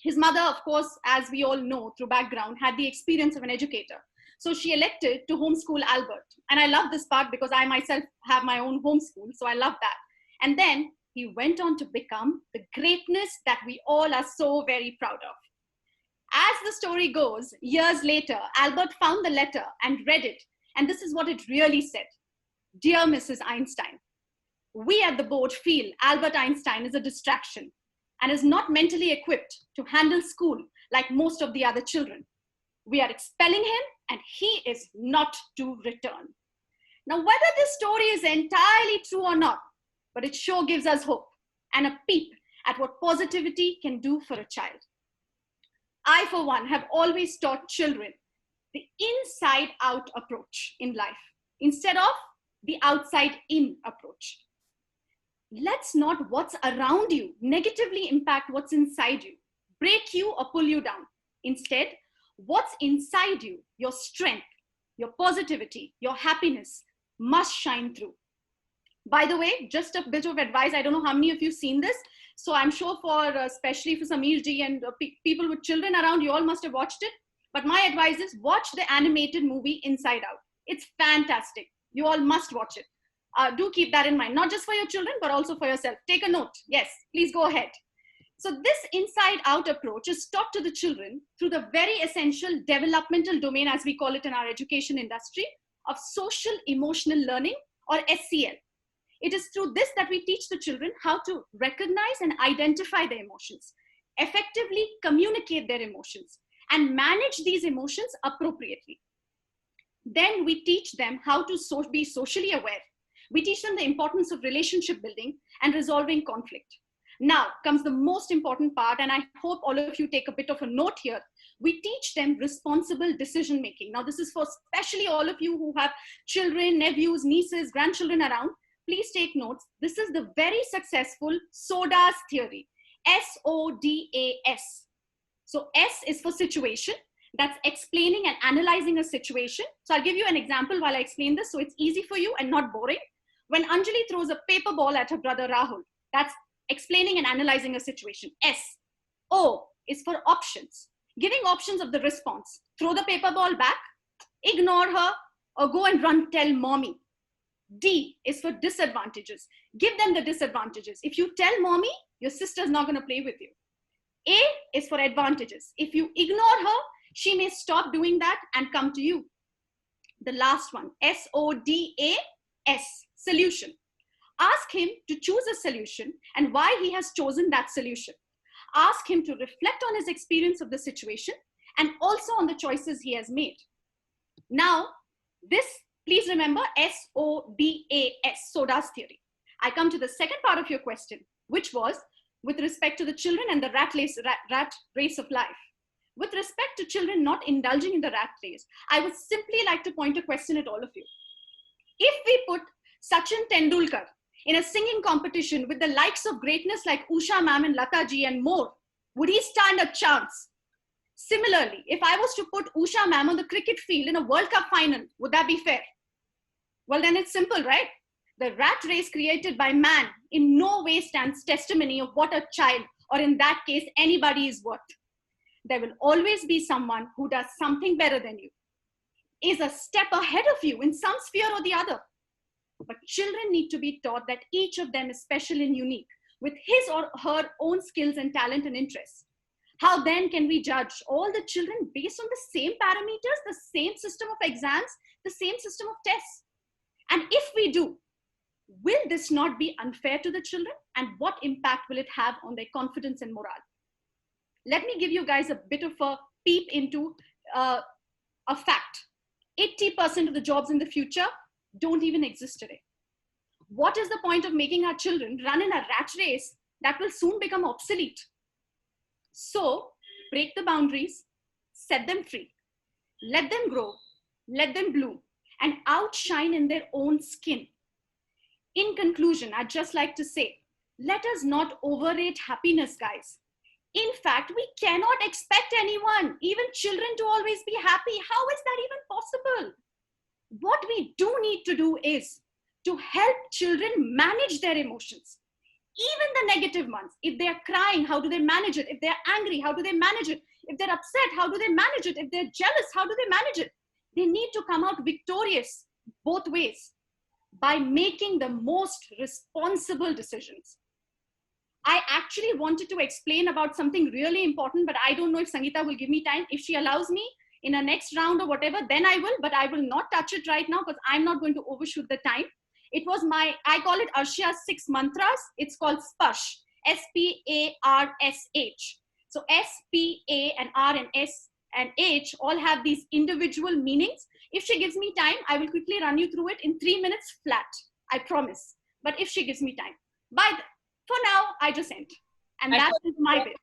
His mother, of course, as we all know through background, had the experience of an educator. So she elected to homeschool Albert. And I love this part because I myself have my own homeschool, so I love that. And then he went on to become the greatness that we all are so very proud of. As the story goes, years later, Albert found the letter and read it. And this is what it really said. Dear Mrs. Einstein, we at the board feel Albert Einstein is a distraction and is not mentally equipped to handle school like most of the other children. We are expelling him and he is not to return. Now, whether this story is entirely true or not, but it sure gives us hope and a peep at what positivity can do for a child. I, for one, have always taught children the inside-out approach in life instead of the outside-in approach. Let's not what's around you negatively impact what's inside you, break you or pull you down. Instead, what's inside you, your strength, your positivity, your happiness must shine through. By the way, just a bit of advice. I don't know how many of you seen this. So I'm sure for, especially for Samir ji and people with children around, you all must have watched it. But my advice is watch the animated movie Inside Out. It's fantastic. You all must watch it. Do keep that in mind, not just for your children, but also for yourself. Take a note. Yes, please go ahead. So this inside out approach is taught to the children through the very essential developmental domain, as we call it in our education industry, of social emotional learning, or SEL. It is through this that we teach the children how to recognize and identify their emotions, effectively communicate their emotions, and manage these emotions appropriately. Then we teach them how to be socially aware. We teach them the importance of relationship building and resolving conflict. Now comes the most important part, and I hope all of you take a bit of a note here. We teach them responsible decision making. Now this is for especially all of you who have children, nephews, nieces, grandchildren around. Please take notes. This is the very successful SODAS theory, SODAS. So S is for situation. That's explaining and analyzing a situation. So I'll give you an example while I explain this so it's easy for you and not boring. When Anjali throws a paper ball at her brother Rahul, that's explaining and analyzing a situation. S. O is for options, giving options of the response. Throw the paper ball back, ignore her, or go and run tell mommy. D is for disadvantages. Give them the disadvantages. If you tell mommy, your sister's not going to play with you. A is for advantages. If you ignore her, she may stop doing that and come to you. The last one, SODAS, solution. Ask him to choose a solution and why he has chosen that solution. Ask him to reflect on his experience of the situation and also on the choices he has made. Now, this, please remember, SODAS, SODAS theory. I come to the second part of your question, which was with respect to the children and the rat race of life. With respect to children not indulging in the rat race, I would simply like to point a question at all of you. If we put Sachin Tendulkar in a singing competition with the likes of greatness like Usha ma'am and Lata ji and more, would he stand a chance? Similarly, if I was to put Usha ma'am on the cricket field in a World Cup final, would that be fair? Well, then it's simple, right? The rat race created by man in no way stands testimony of what a child, or in that case, anybody is worth. There will always be someone who does something better than you, is a step ahead of you in some sphere or the other. But children need to be taught that each of them is special and unique with his or her own skills and talent and interests. How then can we judge all the children based on the same parameters, the same system of exams, the same system of tests? And if we do, will this not be unfair to the children? And what impact will it have on their confidence and morale? Let me give you guys a bit of a peep into a fact. 80% of the jobs in the future don't even exist today. What is the point of making our children run in a rat race that will soon become obsolete? So break the boundaries, set them free, let them grow, let them bloom, and outshine in their own skin. In conclusion, I'd just like to say, let us not overrate happiness, guys. In fact, we cannot expect anyone, even children, to always be happy. How is that even possible? What we do need to do is to help children manage their emotions, even the negative ones. If they are crying, how do they manage it? If they're angry, how do they manage it? If they're upset, how do they manage it? If they're jealous, how do they manage it? They need to come out victorious both ways by making the most responsible decisions. I actually wanted to explain about something really important, but I don't know if Sangita will give me time. If she allows me in a next round or whatever, then I will, but I will not touch it right now because I'm not going to overshoot the time. It was I call it Arshiya's 6 mantras. It's called Sparsh, SPARSH. So SPA and R and S and H all have these individual meanings. If she gives me time, I will quickly run you through it in 3 minutes flat. I promise. But if she gives me time. For now, I just end. And that is my bit.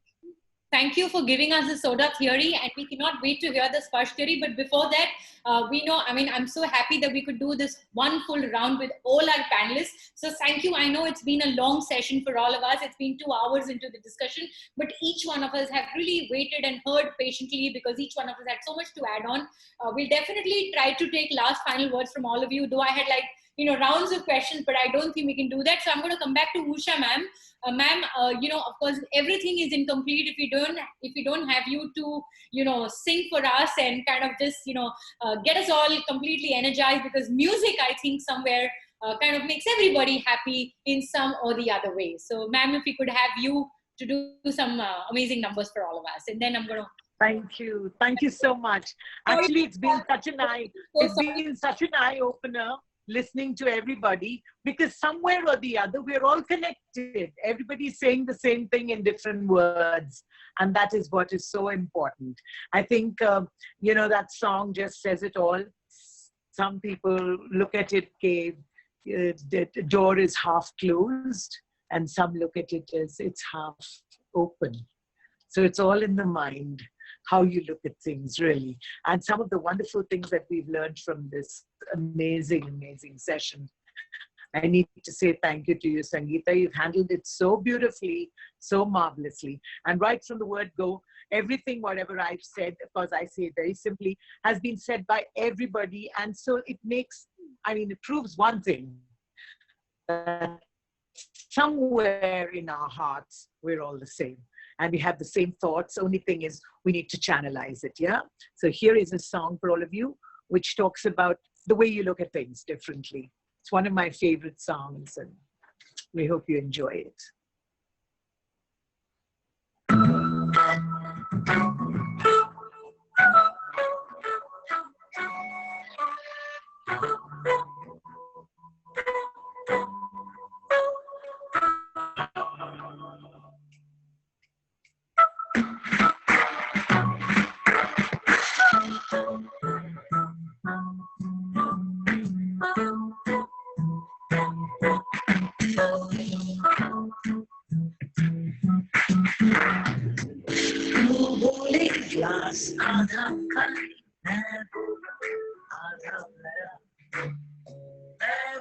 Thank you for giving us the soda theory, and we cannot wait to hear the sparsh theory. But before that, I'm so happy that we could do this one full round with all our panelists. So thank you. I know it's been a long session for all of us. It's been 2 hours into the discussion, but each one of us have really waited and heard patiently because each one of us had so much to add on. We'll definitely try to take last final words from all of you, though I had rounds of questions, but I don't think we can do that. So I'm going to come back to Usha, ma'am. Ma'am, of course, everything is incomplete if we don't have you to, sing for us and kind of just, get us all completely energized, because music, I think, somewhere kind of makes everybody happy in some or the other way. So, ma'am, if we could have you to do some amazing numbers for all of us, and then I'm going to. Thank you so much. Actually, it's been such an eye opener listening to everybody, because somewhere or the other we're all connected. Everybody's saying the same thing in different words, and that is what is so important. I think that song just says it all. Some people look at it, the door is half closed, and some look at it as it's half open. So it's all in the mind, how you look at things, really. And some of the wonderful things that we've learned from this amazing session. I need to say thank you to you, Sangita. You've handled it so beautifully, so marvelously. And right from the word go, everything, whatever I've said, of course I say it very simply, has been said by everybody. And so it proves one thing, that somewhere in our hearts, we're all the same. And we have the same thoughts. Only thing is, we need to channelize it, yeah? So here is a song for all of you, which talks about the way you look at things differently. It's one of my favorite songs, and we hope you enjoy it. आधा खाली मैं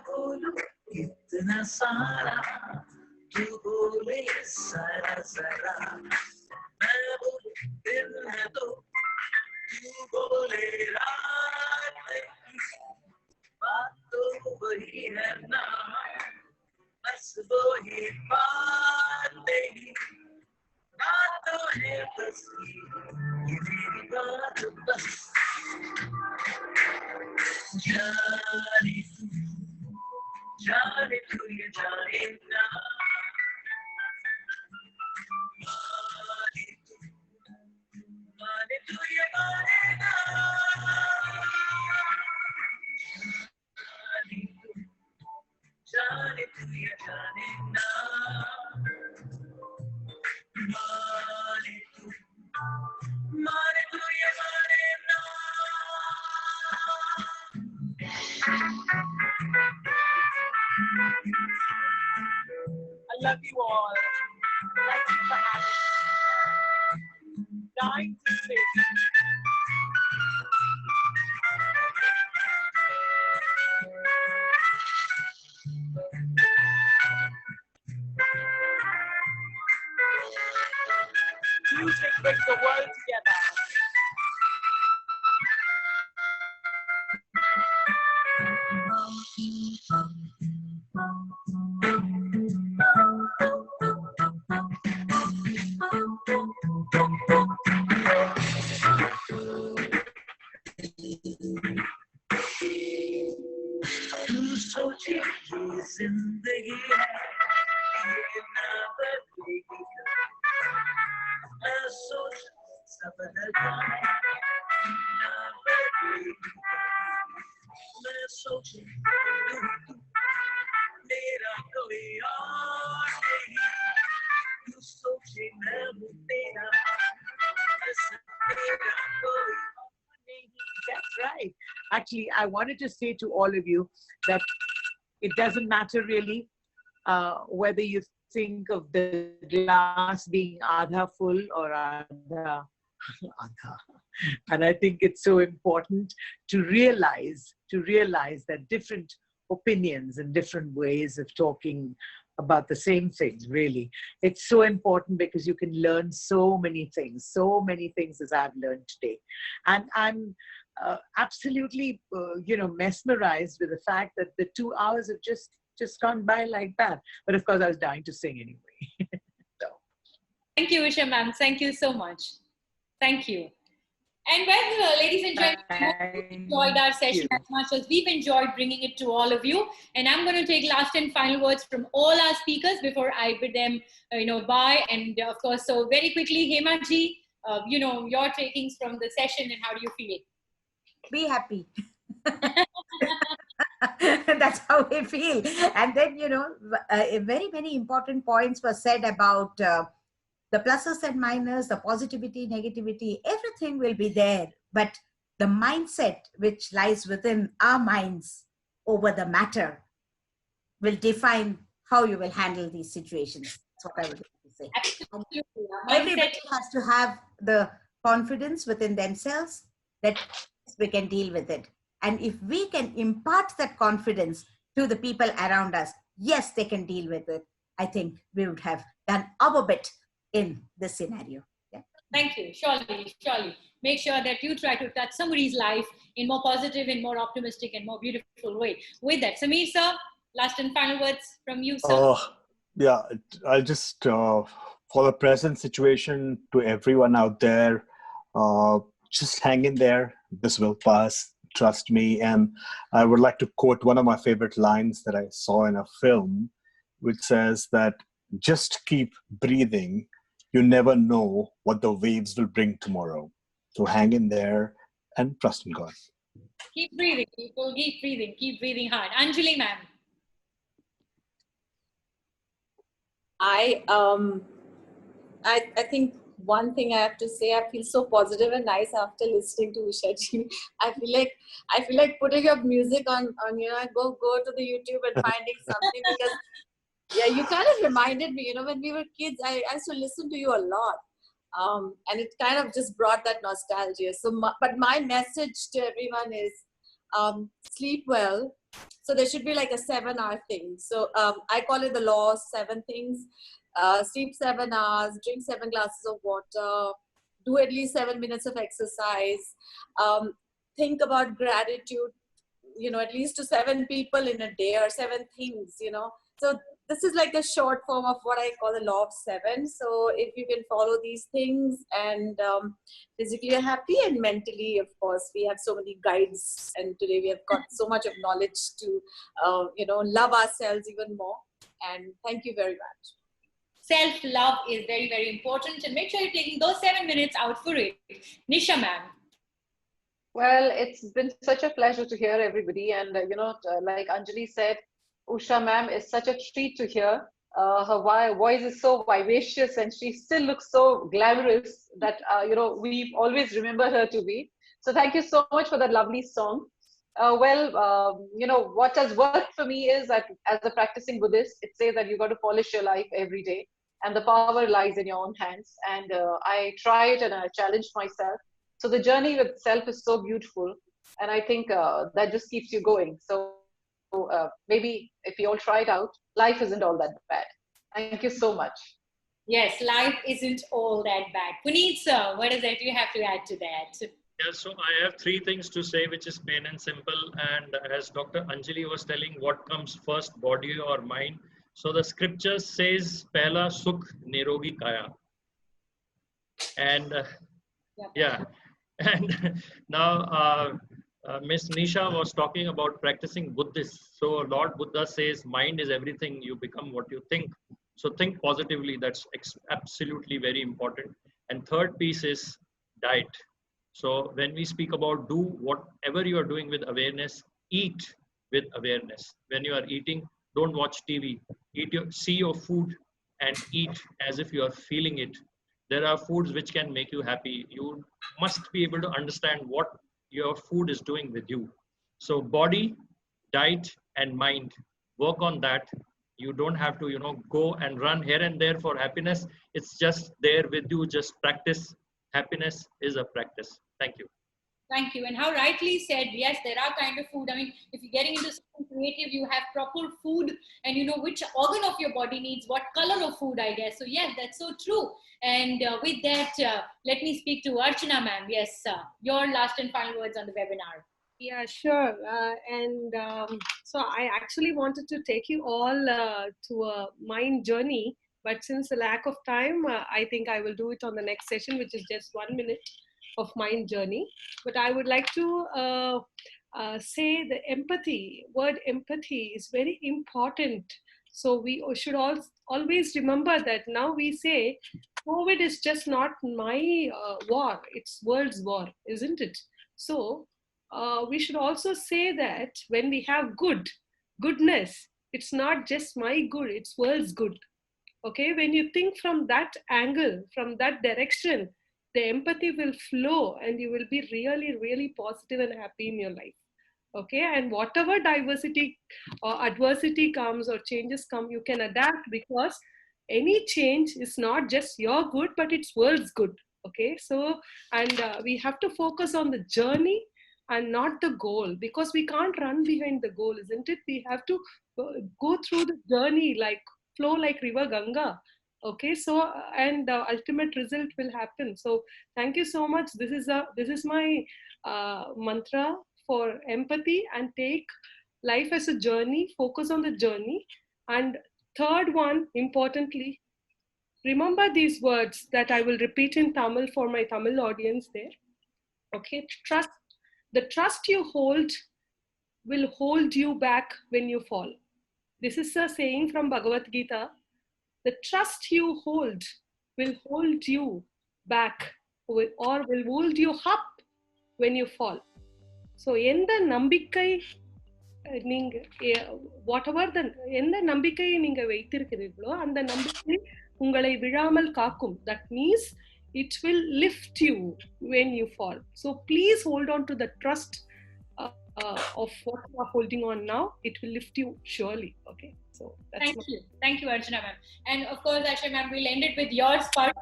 बोलूं इतना सारा, तू बोले सारा सारा, मैं बोलूं दिन है तो तू बोले रात है, बात तो वही है ना, बस वही बात नहीं, बात तो है बस ये मेरी बात बस। जाने तू ये जाने ना, माने तू ये माने ना, जाने तू ये जाने ना, माने तू ये माने ना। I love you all. Thank you for having me. Dying to say. Music brings the world together. सोचे ये जिंदगी है ये ना बदलेगी, मैं सोच सब बदल जाए ना बदलेगी, मैं सोचूं तू मेरा कोई और नहीं, That's right. Actually, I wanted to say to all of you that it doesn't matter really whether you think of the glass being adha full or adha. And I think it's so important to realize that different opinions and different ways of talking about the same thing, really. It's so important because you can learn so many things as I've learned today. And I'm absolutely, mesmerized with the fact that the 2 hours have just gone by like that. But of course, I was dying to sing anyway. So. Thank you, Usha ma'am. Thank you so much. Thank you. And well, ladies and gentlemen, I hope you enjoyed our session as much as we've enjoyed bringing it to all of you. And I'm going to take last and final words from all our speakers before I bid them, bye. And of course, so very quickly, Hema ji, your takings from the session and how do you feel? Be happy. That's how we feel. And then, very many important points were said about the pluses and minus, the positivity, negativity, everything will be there. But the mindset which lies within our minds over the matter will define how you will handle these situations. That's what I would like to say. Absolutely. Everybody has to have the confidence within themselves that we can deal with it. And if we can impart that confidence to the people around us, yes, they can deal with it. I think we would have done our bit in this scenario. Yeah. Thank you. Surely. Make sure that you try to touch somebody's life in more positive and more optimistic and more beautiful way. With that, Samir sir, last and final words from you, sir. Yeah, I'll just, for the present situation, to everyone out there, just hang in there. This will pass. Trust me. And I would like to quote one of my favorite lines that I saw in a film, which says that just keep breathing. You never know what the waves will bring tomorrow. So hang in there and trust in God. Keep breathing, people. Keep breathing hard. Anjali ma'am. I think one thing I have to say, I feel so positive and nice after listening to Usha ji. I feel like putting up music on go to the YouTube and finding something because yeah, you kind of reminded me, when we were kids, I used to listen to you a lot. And it kind of just brought that nostalgia. So, but my message to everyone is sleep well. So there should be like a 7-hour thing. So I call it the law of 7 things. Sleep 7 hours, drink 7 glasses of water, do at least 7 minutes of exercise, think about gratitude, at least to 7 people in a day or 7 things, So this is like a short form of what I call the law of 7. So if you can follow these things and physically you're happy and mentally, of course, we have so many guides and today we have got so much of knowledge to, love ourselves even more. And thank you very much. Self-love is very, very important and make sure you're taking those 7 minutes out for it. Nisha ma'am. Well, it's been such a pleasure to hear everybody. And, like Anjali said, Usha ma'am is such a treat to hear. Her voice is so vivacious and she still looks so glamorous that, we always remember her to be. So thank you so much for that lovely song. What has worked for me is that as a practicing Buddhist, it says that you got to polish your life every day and the power lies in your own hands. And I try it and I challenged myself. So the journey with self is so beautiful. And I think that just keeps you going. So maybe if you all try it out, life isn't all that bad. Thank you so much. Yes, life isn't all that bad. Puneet sir, what is that you have to add to that? Yeah, so I have 3 things to say, which is plain and simple. And as Dr. Anjali was telling, what comes first, body or mind? So the scripture says, "Pehla sukh nirogi kaya." And yeah, and now Miss Nisha was talking about practicing Buddhist. So Lord Buddha says, mind is everything. You become what you think. So think positively. That's absolutely very important. And third piece is diet. So when we speak about do whatever you are doing with awareness, eat with awareness. When you are eating, don't watch TV. See your food and eat as if you are feeling it. There are foods which can make you happy. You must be able to understand what your food is doing with you. So body, diet, and mind, work on that. You don't have to, go and run here and there for happiness. It's just there with you. Just practice. Happiness is a practice. Thank you. Thank you. And how rightly said, yes, there are kind of food. I mean, if you're getting into something creative, you have proper food and you know which organ of your body needs what color of food, I guess. So yes, that's so true. And with that, let me speak to Archana ma'am. Yes, your last and final words on the webinar. Yeah, sure. So I actually wanted to take you all to a mind journey, but since the lack of time, I think I will do it on the next session, which is just 1 minute of mind journey. But I would like to say the word empathy is very important. So we should always remember that now we say COVID is just not my war, it's world's war, isn't it? So we should also say that when we have goodness, it's not just my good, it's world's good. Okay, when you think from that angle, from that direction, the empathy will flow and you will be really, really positive and happy in your life. Okay, and whatever diversity or adversity comes or changes come, you can adapt, because any change is not just your good, but it's world's good. Okay, so, and we have to focus on the journey and not the goal, because we can't run behind the goal, isn't it? We have to go through the journey, like flow like river Ganga. Okay, so and the ultimate result will happen. So thank you so much. This is my mantra for empathy, and take life as a journey, focus on the journey. And third one, importantly, remember these words that I will repeat in Tamil for my Tamil audience there. Okay, trust. The trust you hold will hold you back when you fall. This is a saying from Bhagavad Gita. The trust you hold will hold you back, or will hold you up when you fall. So, எந்த நம்பிக்கை நீங்க whatever the எந்த நம்பிக்கையை நீங்க வைத்திருக்கிறீர்களோ அந்த நம்பிக்கை உங்களை விழாமல் காக்கும். That means it will lift you when you fall. So please hold on to the trust of what you are holding on now. It will lift you surely. Okay. So thank you, Archana ma'am. And of course, Archana ma'am, we'll end it with yours part.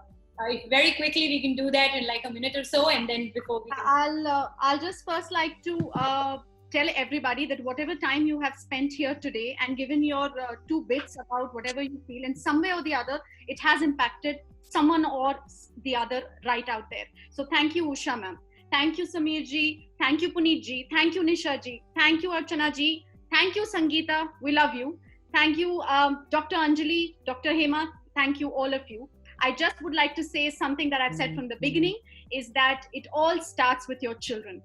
Very quickly, we can do that in like a minute or so, and then before we can... I'll just first like to tell everybody that whatever time you have spent here today and given your 2 bits about whatever you feel, in some way or the other, it has impacted someone or the other right out there. So thank you, Usha ma'am. Thank you, Samir ji. Thank you, Puneet ji. Thank you, Nisha ji. Thank you, Archana ji. Thank you, Sangita. We love you. Thank you, Dr. Anjali, Dr. Hema. Thank you, all of you. I just would like to say something that I've said from the beginning, is that it all starts with your children.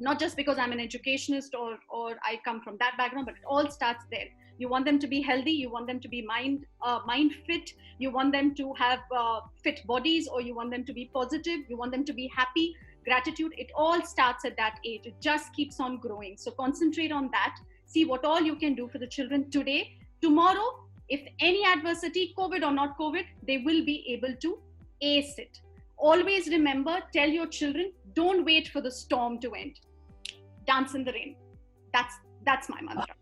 Not just because I'm an educationist or I come from that background, but it all starts there. You want them to be healthy, you want them to be mind fit, you want them to have fit bodies, or you want them to be positive, you want them to be happy, gratitude. It all starts at that age. It just keeps on growing. So concentrate on that. See what all you can do for the children today. Tomorrow, if any adversity, COVID or not COVID, they will be able to ace it. Always remember, tell your children, don't wait for the storm to end. Dance in the rain. That's my mantra.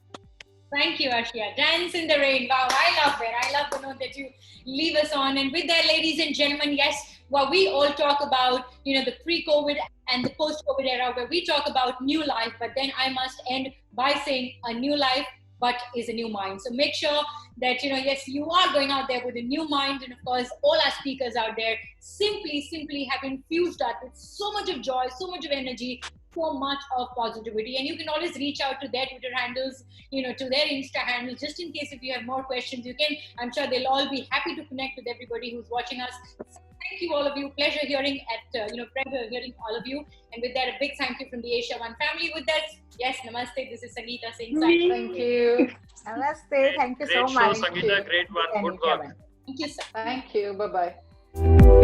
Thank you, Arshiya. Dance in the rain. Wow, I love that. I love the note that you leave us on. And with that, ladies and gentlemen, yes, while we all talk about, the pre-COVID and the post-COVID era, where we talk about new life, but then I must end by saying a new life, but is a new mind. So make sure that, yes, you are going out there with a new mind. And of course, all our speakers out there simply have infused us with so much of joy, so much of energy, so much of positivity. And you can always reach out to their Twitter handles, to their Insta handles, just in case if you have more questions, you can. I'm sure they'll all be happy to connect with everybody who's watching us. Thank you, all of you. Pleasure hearing all of you. And with that, a big thank you from the AsiaOne family. With that, yes, namaste. This is Sangita saying thank you. Namaste. Thank you so much. Great show, Sangita. Great one. Good work. Thank you, sir. Thank you. Bye-bye.